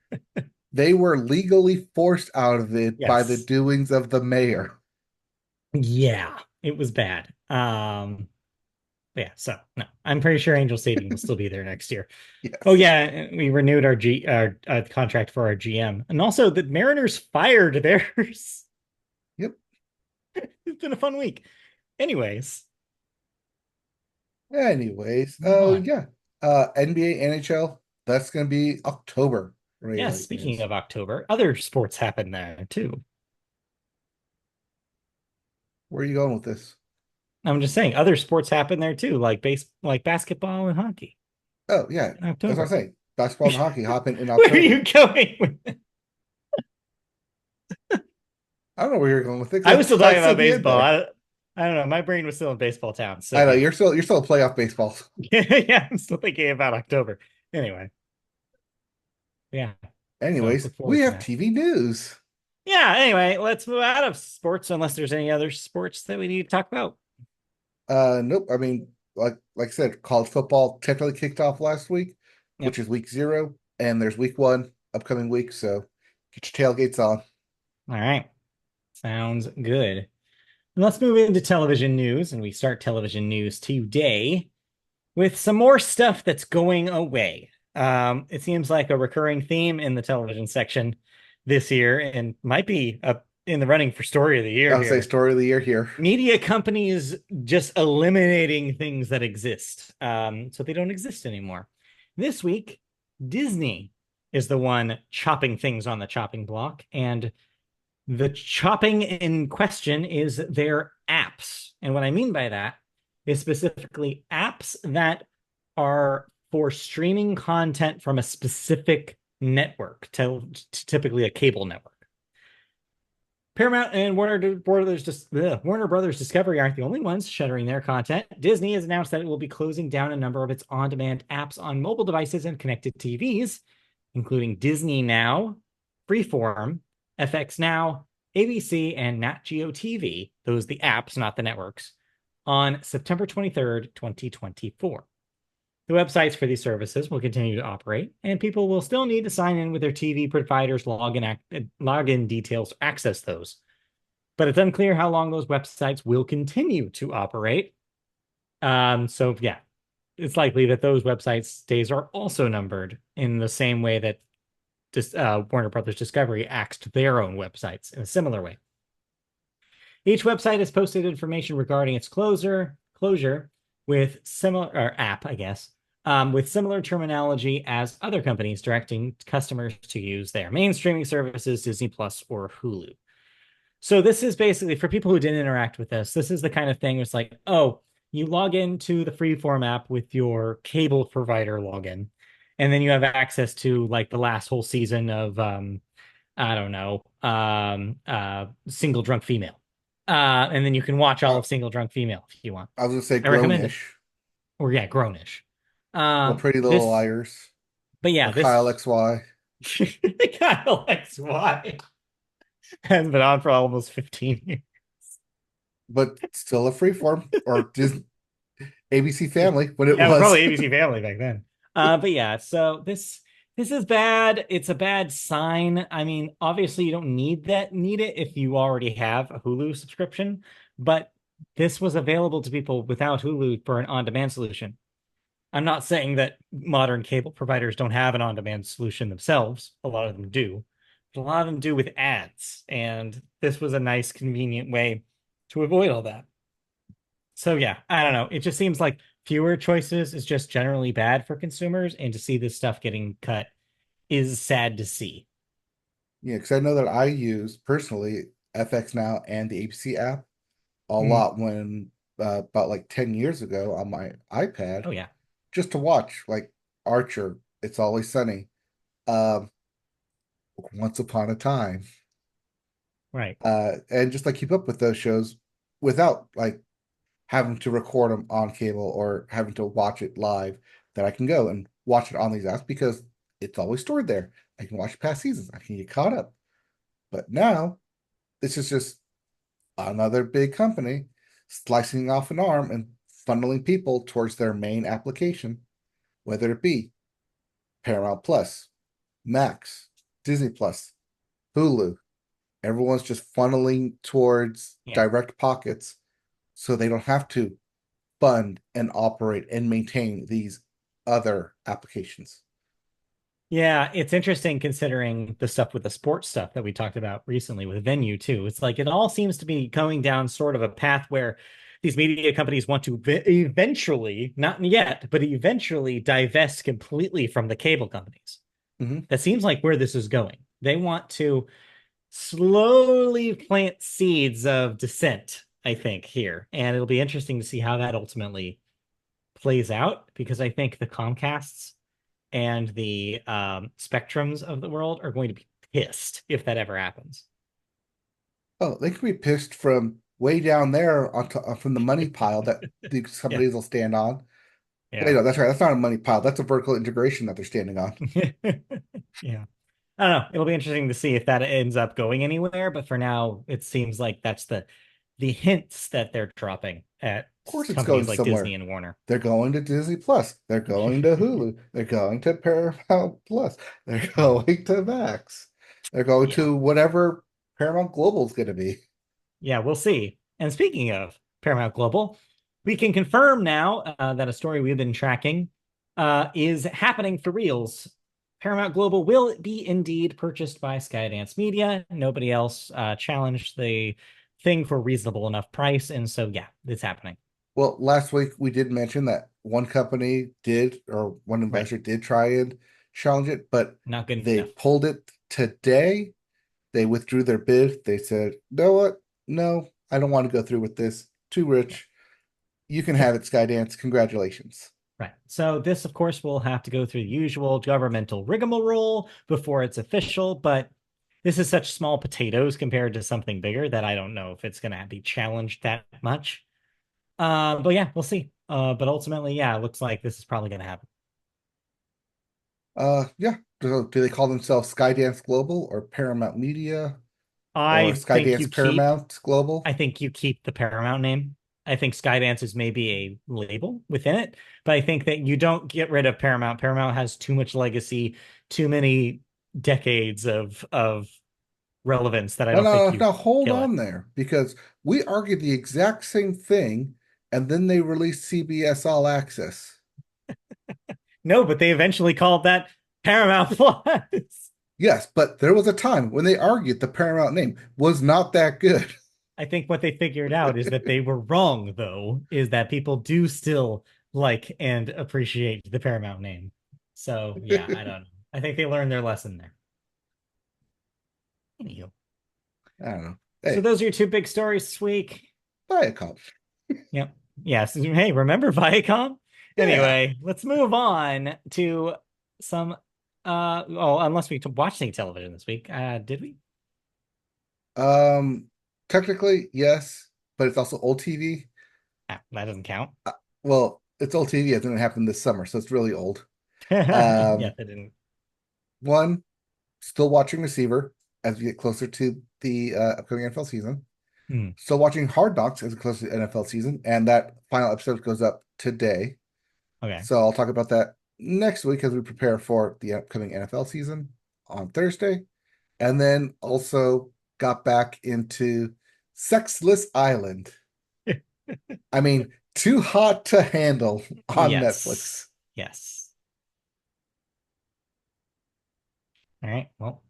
they were legally forced out of it by the Yes. doings of the mayor. Yeah, it was bad. Yeah, so no, I'm pretty sure Angel Stadium will still be there next year. Oh Yes. yeah, we renewed our contract for our GM, and also the Mariners fired theirs. Yep. It's been a fun week. Anyways, Anyways, move oh on. yeah. NBA, NHL, that's going to be October. Right, Yeah, like speaking news. of October, other sports happen there too. Where are you going with this? I'm just saying, other sports happen there too, like basketball and hockey Oh yeah, in that's what I'm October. saying. Basketball and hockey happen in Where are October. you going with it? I don't know where you're going with it I was still because I talking about said the end baseball. there. I don't know. My brain was still in baseball town. So I know yeah. you're still a playoff baseball. Yeah, I'm still thinking about October. Anyway, yeah. So Anyways, look we forward to have that. TV news. Yeah, anyway, let's move out of sports unless there's any other sports that we need to talk about. Nope. I mean, like I said, college football technically kicked off last week, Yep. which is week 0, and there's week 1 upcoming week. So get your tailgates on. All right. Sounds good. And let's move into television news. And we start television news today with some more stuff that's going away. It seems like a recurring theme in the television section this year and might be up in the running for story of the year I'll say here. story of the year here. Media companies just eliminating things that exist, so they don't exist anymore. This week, Disney is the one chopping things on the chopping block, and the chopping in question is their apps. And what I mean by that is specifically apps that are for streaming content from a specific network, typically a cable network. Paramount and Warner Brothers Discovery aren't the only ones shuttering their content. Disney has announced that it will be closing down a number of its on-demand apps on mobile devices and connected TVs, including Disney Now, Freeform, FX Now, ABC, and Nat Geo TV. Those are the apps, not the networks, on September 23rd, 2024. The websites for these services will continue to operate, and people will still need to sign in with their TV provider's login details to access those. But it's unclear how long those websites will continue to operate. So yeah, it's likely that those websites' days are also numbered in the same way that Warner Brothers Discovery axed their own websites in a similar way. Each website has posted information regarding its closure with similar app, I guess, with similar terminology as other companies directing customers to use their main streaming services, Disney Plus or Hulu. So this is basically, for people who didn't interact with this is the kind of thing where it's like, oh, you log into the Freeform app with your cable provider login, and then you have access to like the last whole season of I don't know, Single Drunk Female. And then you can watch all Uh, of Single Drunk Female if you want. I was gonna say I recommend it. Grownish Or yeah, Grownish. or Pretty Little This, Liars but or yeah, this Kyle XY, kind of likes why has been on for almost 15 years. but still a freeform or Disney ABC Family when it Yeah, it was was. probably ABC Family back then. But yeah, so this is bad. It's a bad sign. I mean, obviously you don't need it if you already have a Hulu subscription, but this was available to people without Hulu for an on-demand solution. I'm not saying that modern cable providers don't have an on-demand solution themselves. A lot of them do. But a lot of them do with ads, and this was a nice, convenient way to avoid all that. So yeah, I don't know. It just seems like fewer choices is just generally bad for consumers, and to see this stuff getting cut is sad to see. Yeah, because I know that I use personally FX Now and the ABC app a Mm. lot when about like 10 years ago on my iPad Oh yeah, just to watch like Archer, It's Always Sunny, um, Once Upon a Time, right. and just like keep up with those shows without like having to record them on cable or having to watch it live. That I can go and watch it on these apps because it's always stored there. I can watch past seasons. I can get caught up. But now this is just another big company slicing off an arm and funneling people towards their main application, whether it be Paramount Plus, Max, Disney Plus, Hulu. Everyone's just funneling towards Yeah. direct pockets so they don't have to fund and operate and maintain these other applications. Yeah, it's interesting considering the stuff with the sports stuff that we talked about recently with Venue too. It's like it all seems to be going down sort of a path where these media companies want to eventually, not yet, but eventually divest completely from the cable companies. Mhm. That seems like where this is going. They want to slowly plant seeds of dissent, I think, here. And it'll be interesting to see how that ultimately plays out because I think the Comcasts and the Spectrums of the world are going to be pissed if that ever happens. Oh, they could be pissed from way down there from the money pile that these Yeah. companies will stand on. Wait, Yeah. no, that's right. That's not a money pile. That's a vertical integration that they're standing on. Yeah. I don't know. It'll be interesting to see if that ends up going anywhere, but for now, it seems like that's the hints that they're dropping at Of course, it's going companies like somewhere. Disney and Warner. They're going to Disney Plus. They're going to Hulu. They're going to Paramount Plus. They're Yeah. going to Max. They're going Yeah. to whatever Paramount Global is going to be. Yeah, we'll see. And speaking of Paramount Global, we can confirm now that a story we've been tracking is happening for reals. Paramount Global will be indeed purchased by Skydance Media. Nobody else challenged the thing for reasonable enough price. And so, yeah, it's happening. Well, last week we did mention that one company did, or one Right. investor did try and challenge it, but Not good they enough. pulled it today. They withdrew their bid. They said, "Know what? No, I don't want to go through with this. Too Yeah. rich. You can have it, Skydance. Congratulations." Right. So this, of course, will have to go through the usual governmental rigmarole before it's official, but this is such small potatoes compared to something bigger that I don't know if it's going to be challenged that much. But yeah, we'll see. But ultimately, yeah, it looks like this is probably going to happen. Yeah. Do they call themselves Skydance Global or Paramount Media or I think you Skydance keep Paramount Global? I think you keep the Paramount name. I think Skydance is maybe a label within it, but I think that you don't get rid of Paramount. Paramount has too much legacy, too many decades of relevance that I No, don't think no, you no, hold kill it. on there because we argued the exact same thing and then they released CBS All Access. No, but they eventually called that Paramount Plus. Yes, but there was a time when they argued the Paramount name was not that good. I think what they figured out is that they were wrong, though, is that people do still like and appreciate the Paramount name. So yeah, I don't know. I think they learned their lesson there. Anywho. I don't know. So Hey, those are your two big stories this week. Viacom. Yep. Yes. Hey, remember Viacom? Yeah. Anyway, let's move on to some unless we watched any television this week. Did we? Um, Technically, yes, but it's also old TV. Ah, that doesn't count. Well, it's old TV. It didn't happen this summer, so it's really old. Yeah, Um, that didn't. One, still watching Receiver as we get closer to the upcoming NFL season. Hmm. Still watching Hard Knocks as it close to the NFL season, and that final episode goes up today. Okay. So I'll talk about that next week as we prepare for the upcoming NFL season on Thursday. And then also got back into Sexless Island. I mean, Too Hot to Handle on Yes. Netflix. Yes. All right. Well,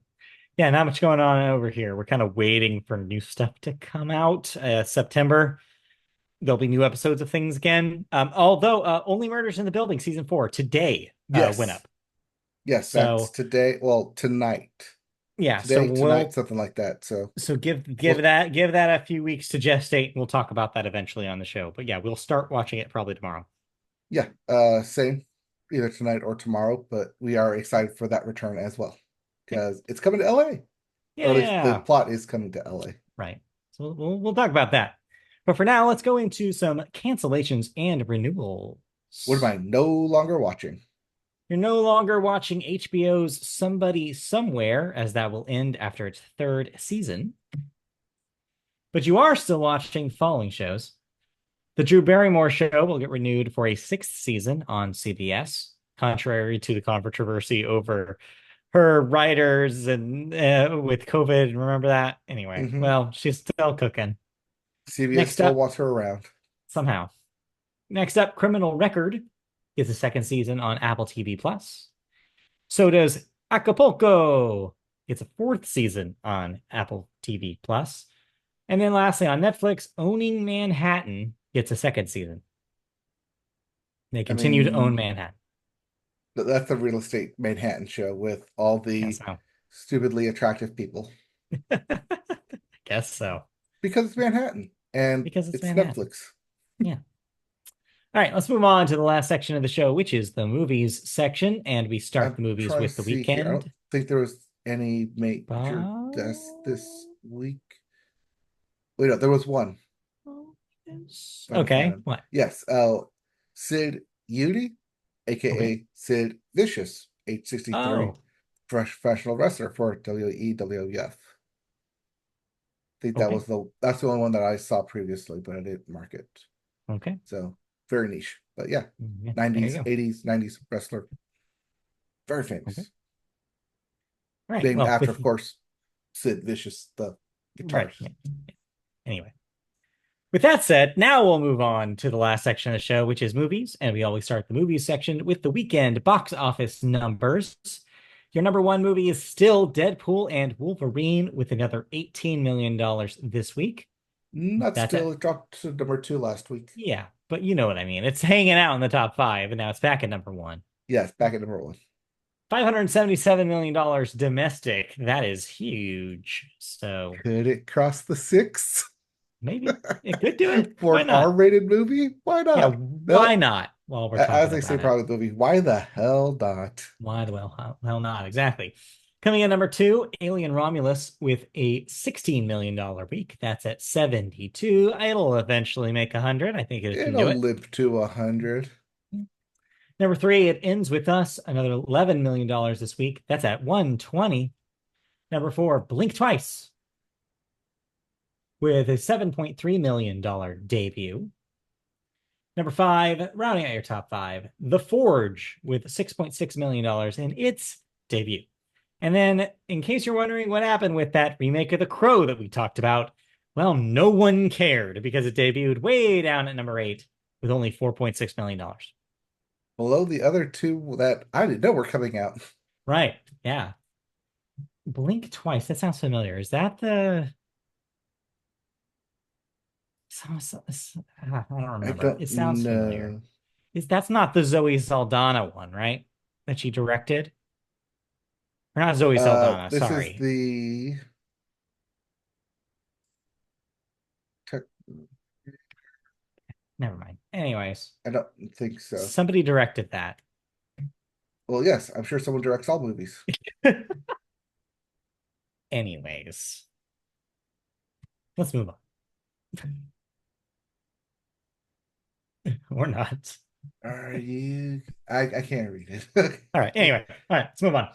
yeah, not much going on over here. We're kind of waiting for new stuff to come out. September, there'll be new episodes of things again. Although Only Murders in the Building season 4 today went Yes. up. Yes, that's So today. Well, tonight. yeah, so Today, tonight, we'll something like that. So so we'll give that a few weeks to gestate, and we'll talk about that eventually on the show. But yeah, we'll start watching it probably tomorrow. yeah, same either tonight or tomorrow, but we are excited for that return as well Okay. because it's coming to LA, or at least the Yeah, plot is coming to LA. right. So we'll talk about that. But for now, let's go into some cancellations and renewals. What am I no longer watching? You're no longer watching HBO's Somebody Somewhere, as that will end after its third season, but you are still watching falling shows. The Drew Barrymore show will get renewed for a sixth season on CBS, contrary to the controversy over her writers and with COVID. Remember that? Anyway, Hmm. well, she's still cooking. CBS Next still up, wants her around. somehow. Next up, Criminal Record is the second season on Apple TV Plus. So does Acapulco. It's a fourth season on Apple TV Plus. And then lastly, on Netflix, Owning Manhattan gets a second season. They I continue to own mean, Manhattan. that's a real estate Manhattan show with all Guess the so. stupidly attractive people Guess so. because it's Manhattan and Because it's it's Manhattan. Netflix. Yeah. All right, let's move on to the last section of the show, which is the movies section. And we start I'm the movies trying to with the see here. I don't weekend. think there was any major But... deaths this week. Wait, no, there was one. If I can find Okay, him. what? Yes, Sid Udy, Okay. aka Sid Vicious, age 63, Oh, professional wrestler for WEWF. I think okay. that's the only one that I saw previously, but I didn't mark it. Okay. So very niche. But yeah, Yeah, there you 90s, go. 80s, 90s wrestler. Very Okay. famous. All right. Named Well, after, with of course, Sid Vicious, the right. guitarist. Yeah. Anyway, with that said, now we'll move on to the last section of the show, which is movies. And we always start the movies section with the weekend box office numbers. Your number one movie is still Deadpool and Wolverine with another $18 million this week. Not That's it. still, it dropped to number two last week. Yeah, but you know what I mean. It's hanging out in the top five, and now it's back at number one. Yes, back at number one. $577 million domestic. That is huge. So Could it cross the six? maybe it could do it. For Why an not? R-rated movie? Why Yeah, not? why No, not? While we're as talking they say, about it. probably the movie. Why the hell not? Why the well, not exactly. Coming in number two, Alien Romulus with a $16 million week. That's at 72. It'll eventually make 100. I think it can do It'll it. live to 100. Number three, It Ends With Us, another $11 million this week. That's at 120. Number four, Blink Twice with a $7.3 million debut. Number five, rounding out your top five, The Forge with $6.6 million in its debut. And then, in case you're wondering what happened with that remake of The Crow that we talked about, well, no one cared because it debuted way down at number eight with only $4.6 million. Below the other two that I didn't know were coming out. Right. Yeah. Blink Twice. That sounds familiar. Is that the... I don't I remember. don't It sounds familiar. know. That's not the Zoe Saldana one, right? That she directed? Or not Zoe Saldana, This is sorry. the tech- Never mind. Anyways, I don't think so. somebody directed that. Well, yes, I'm sure someone directs all movies. Anyways, let's move on. Or not. Are you? I can't read it. All right. Anyway, all right, let's move on.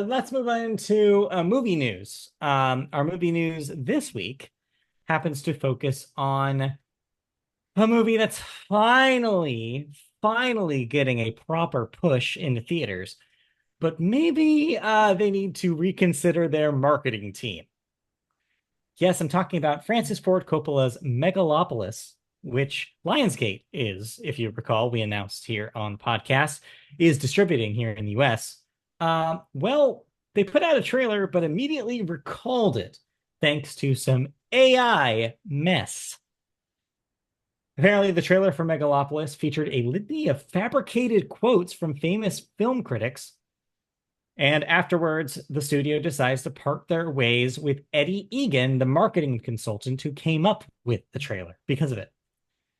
Let's move on to movie news. Our movie news this week happens to focus on a movie that's finally getting a proper push into theaters, but maybe they need to reconsider their marketing team. Yes, I'm talking about Francis Ford Coppola's Megalopolis, which Lionsgate is, if you recall, we announced here on the podcast, is distributing here in the US. Well, they put out a trailer, but immediately recalled it thanks to some AI mess. Apparently, the trailer for Megalopolis featured a litany of fabricated quotes from famous film critics. And afterwards, the studio decides to part their ways with Eddie Egan, the marketing consultant who came up with the trailer because of it.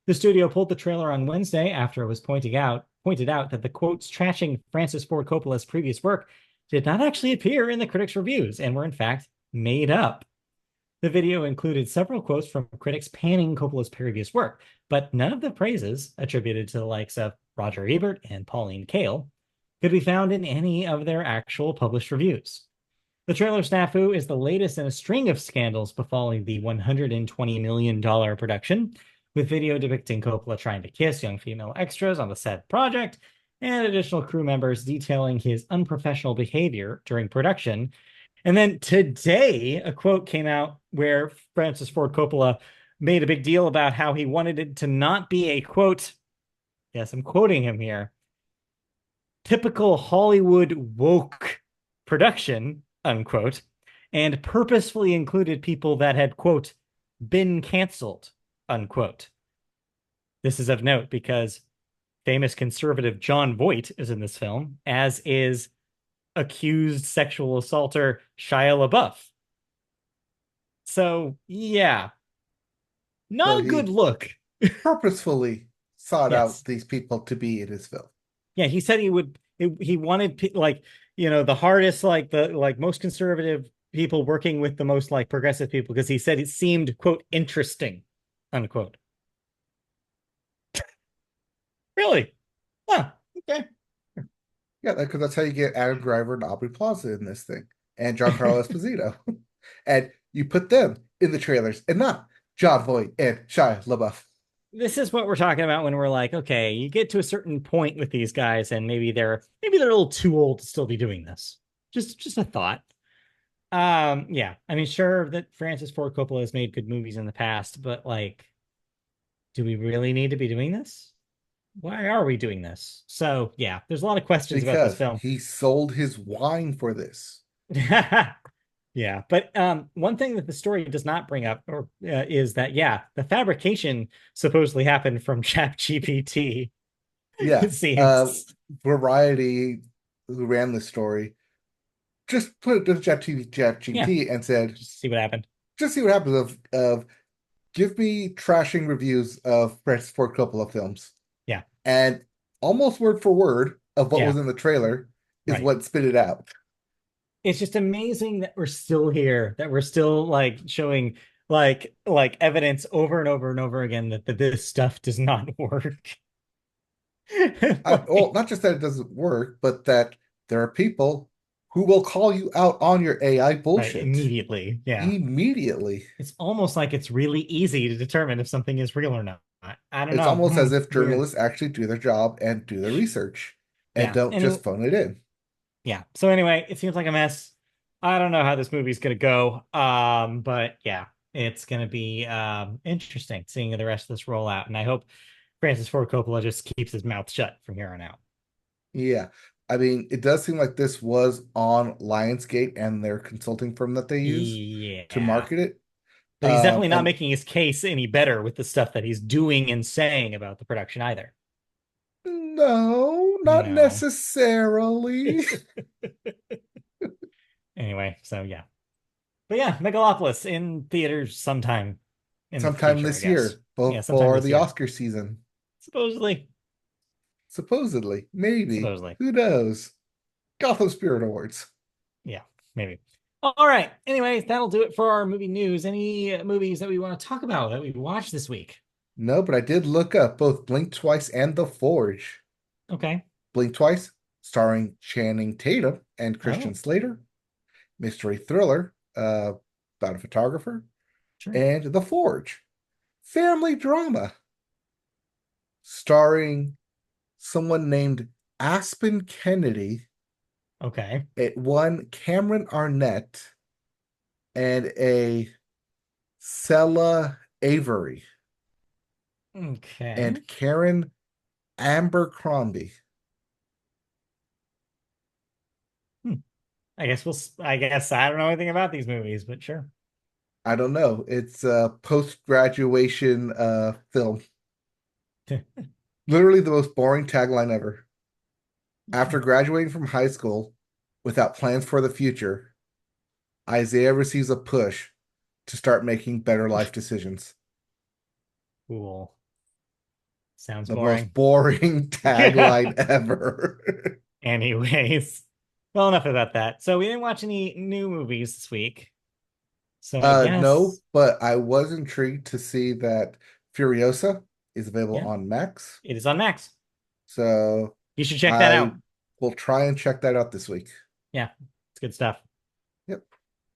The studio pulled the trailer on Wednesday after it was pointed out that the quotes trashing Francis Ford Coppola's previous work did not actually appear in the critics' reviews and were in fact made up. The video included several quotes from critics panning Coppola's previous work, but none of the praises attributed to the likes of Roger Ebert and Pauline Kael could be found in any of their actual published reviews. The trailer snafu is the latest in a string of scandals befalling the $120 million production, with video depicting Coppola trying to kiss young female extras on the said project, and additional crew members detailing his unprofessional behavior during production. And then today, a quote came out where Francis Ford Coppola made a big deal about how he wanted it to not be a, quote, yes, I'm quoting him here, typical Hollywood woke production, unquote, and purposefully included people that had, quote, been canceled, unquote. This is of note because famous conservative Jon Voight is in this film, as is accused sexual assaulter Shia LaBeouf. So, yeah, So not a good he look. purposefully sought out Yes. these people to be in his film. Yeah, he said he wanted like, the hardest, like the most conservative people working with the most like progressive people because he said it seemed, quote, interesting, unquote. Really? Huh, okay. Yeah, because that's how you get Adam Driver and Aubrey Plaza in this thing, and Giancarlo Esposito. And you put them in the trailers and not Jon Voight and Shia LaBeouf. This is what we're talking about when we're like, okay, you get to a certain point with these guys and maybe they're a little too old to still be doing this. Just a thought. Yeah. I mean, sure that Francis Ford Coppola has made good movies in the past, but like, do we really need to be doing this? Why are we doing this? So yeah, there's a lot of questions about this Because film. he sold his wine for this. Yeah, but one thing that the story does not bring up or is that the fabrication supposedly happened from ChatGPT. Yeah. It seems. Variety, who ran the story, just put it to Yeah, ChatGPT and said, just see what happened. just see what happens of give me trashing reviews of Francis Ford Coppola films. Yeah, And almost word for word of what yeah, was in the trailer is right. what spit it out. it's just amazing that we're still here, that we're still like showing like evidence over and over and over again that this stuff does not work. Well, Like, not just that it doesn't work, but that there are people who will call you out on your AI right, bullshit immediately. Yeah. immediately. It's almost like it's really easy to determine if something is real or not. I don't It's know. almost as if Weird. journalists actually do their job and do their research and Yeah. don't Anyway, just phone it in. yeah. So anyway, it seems like a mess. I don't know how this movie's gonna go. But yeah, it's gonna be interesting seeing the rest of this roll out. And I hope Francis Ford Coppola just keeps his mouth shut from here on out. Yeah. I mean, it does seem like this was on Lionsgate and their consulting firm that they use to Yeah. market it. But he's definitely not And making his case any better with the stuff that he's doing and saying about the production either. no, not No. necessarily. Anyway, so yeah. But yeah, Megalopolis in theaters sometime in the Sometime future, I this guess. year, Yeah, sometime before this the year. Oscar season. Supposedly. Supposedly, maybe. Supposedly. Who knows? Gotham Spirit Awards. Yeah, maybe. All right. Anyways, that'll do it for our movie news. Any movies that we want to talk about that we watched this week? No, but I did look up both Blink Twice and The Forge. Okay. Blink Twice, starring Channing Tatum and Christian Oh, Slater. Mystery thriller about a photographer. sure. And The Forge, family drama starring someone named Aspen Kennedy, Okay. one Cameron Arnett, and a Sella Avery Okay. and Karen Abercrombie. Hmm. I guess I don't know anything about these movies, but sure. I don't know. It's a post-graduation film. Literally the most boring tagline ever. After graduating from high school without plans for the future, Isaiah receives a push to start making better life decisions. Cool. Sounds The most boring. boring tagline ever. Anyways, well, enough about that. So we didn't watch any new movies this week. So I No, guess, but I was intrigued to see that Furiosa is available yeah, on Max. it is on Max. So You should check that I out. will try and check that out this week. Yeah, it's good stuff. Yep.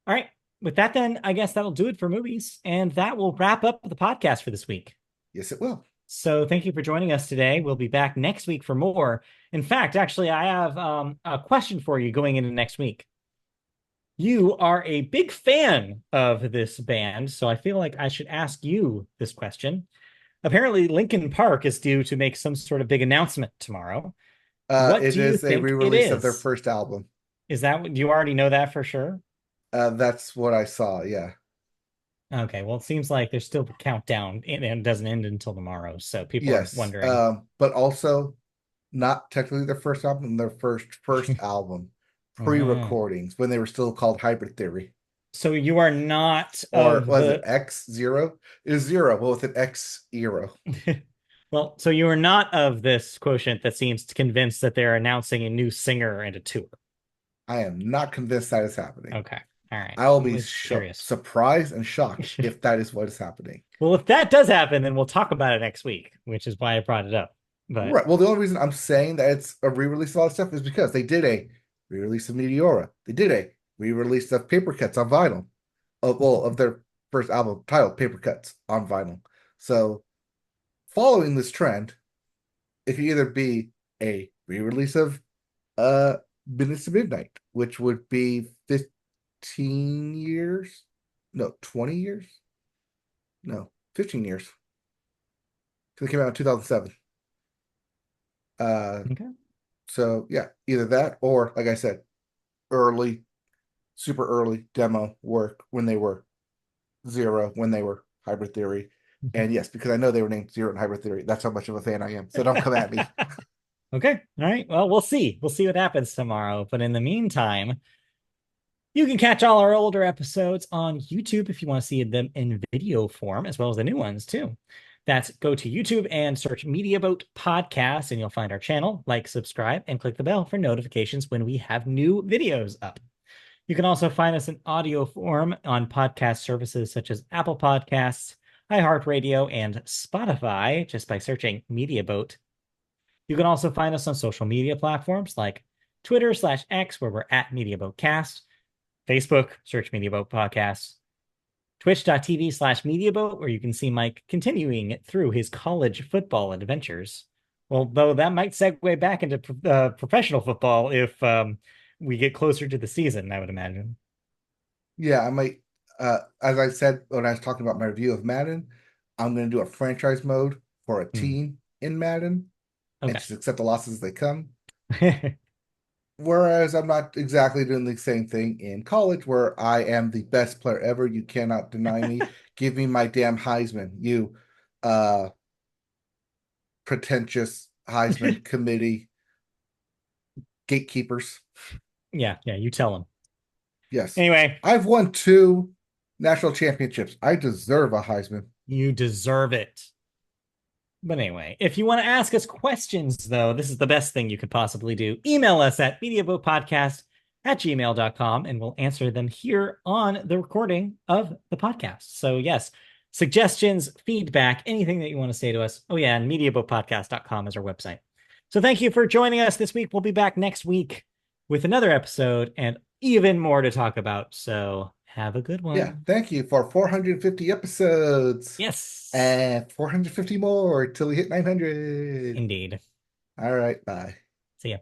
All right. With that, then, I guess that'll do it for movies. And that will wrap up the podcast for this week. Yes, it will. So thank you for joining us today. We'll be back next week for more. In fact, actually, I have a question for you going into next week. You are a big fan of this band, so I feel like I should ask you this question. Apparently, Linkin Park is due to make some sort of big announcement tomorrow. What It do you is a think it re-release of their is? first album. Is that what you already know that for sure? That's what I saw. Yeah. Okay, well, it seems like there's still the countdown and it doesn't end until tomorrow. So people are Yes. wondering. But also not technically their first album, their first album, Oh. pre-recordings when they were still called Hybrid Theory. So you are not Or of was it the X Zero? It is zero, but with an X zero. well, so you are not of this quotient that seems convinced that they're announcing a new singer and a tour. I am not convinced that is happening. Okay. All right. I will I'm be just curious. surprised and shocked if that is what is happening. Well, if that does happen, then we'll talk about it next week, which is why I brought it up. But Right. Well, the only reason I'm saying that it's a re-release of all this stuff is because they did a re-release of Meteora. They did a re-release of Paper Cuts on vinyl. Of their first album titled Paper Cuts on vinyl. So following this trend, it could either be a re-release of Minutes to Midnight, which would be 15 years. No, 20 years. No, 15 years. Because it came out in 2007. Uh, okay. so yeah, either that or, like I said, early, super early demo work when they were Zero, when they were Hybrid Theory. And yes, because I know they were named Zero and Hybrid Theory. That's how much of a fan I am. So don't come at me. Okay. All right. Well, we'll see. We'll see what happens tomorrow. But in the meantime, you can catch all our older episodes on YouTube if you want to see them in video form, as well as the new ones too. That's go to YouTube and search Media Boat Podcast, and you'll find our channel. Like, subscribe, and click the bell for notifications when we have new videos up. You can also find us in audio form on podcast services such as Apple Podcasts, iHeartRadio, and Spotify just by searching Media Boat. You can also find us on social media platforms like Twitter/X, where we're at MediaBoatCast, Facebook, search MediaBoat Podcasts, twitch.tv/MediaBoat, where you can see Mike continuing through his college football adventures. Although that might segue back into professional football if we get closer to the season, I would imagine. Yeah, I might. As I said when I was talking about my review of Madden, I'm going to do a franchise mode for a Hmm. team in Madden and Okay. just accept the losses as they come. Whereas I'm not exactly doing the same thing in college, where I am the best player ever. You cannot deny me. Give me my damn Heisman, you uh pretentious Heisman committee gatekeepers. Yeah, yeah, you tell him. Yes, Anyway, I've won two national championships. I deserve a Heisman. you deserve it. But anyway, if you want to ask us questions, though, this is the best thing you could possibly do. Email us at mediavotepodcast@gmail.com and we'll answer them here on the recording of the podcast. So, yes, suggestions, feedback, anything that you want to say to us. Oh, yeah, and mediavotepodcast.com is our website. So, thank you for joining us this week. We'll be back next week with another episode and even more to talk about. So, have a good Yeah, one. thank you for 450 episodes Yes, and 450 more till we hit 900. indeed. All right, bye. See ya.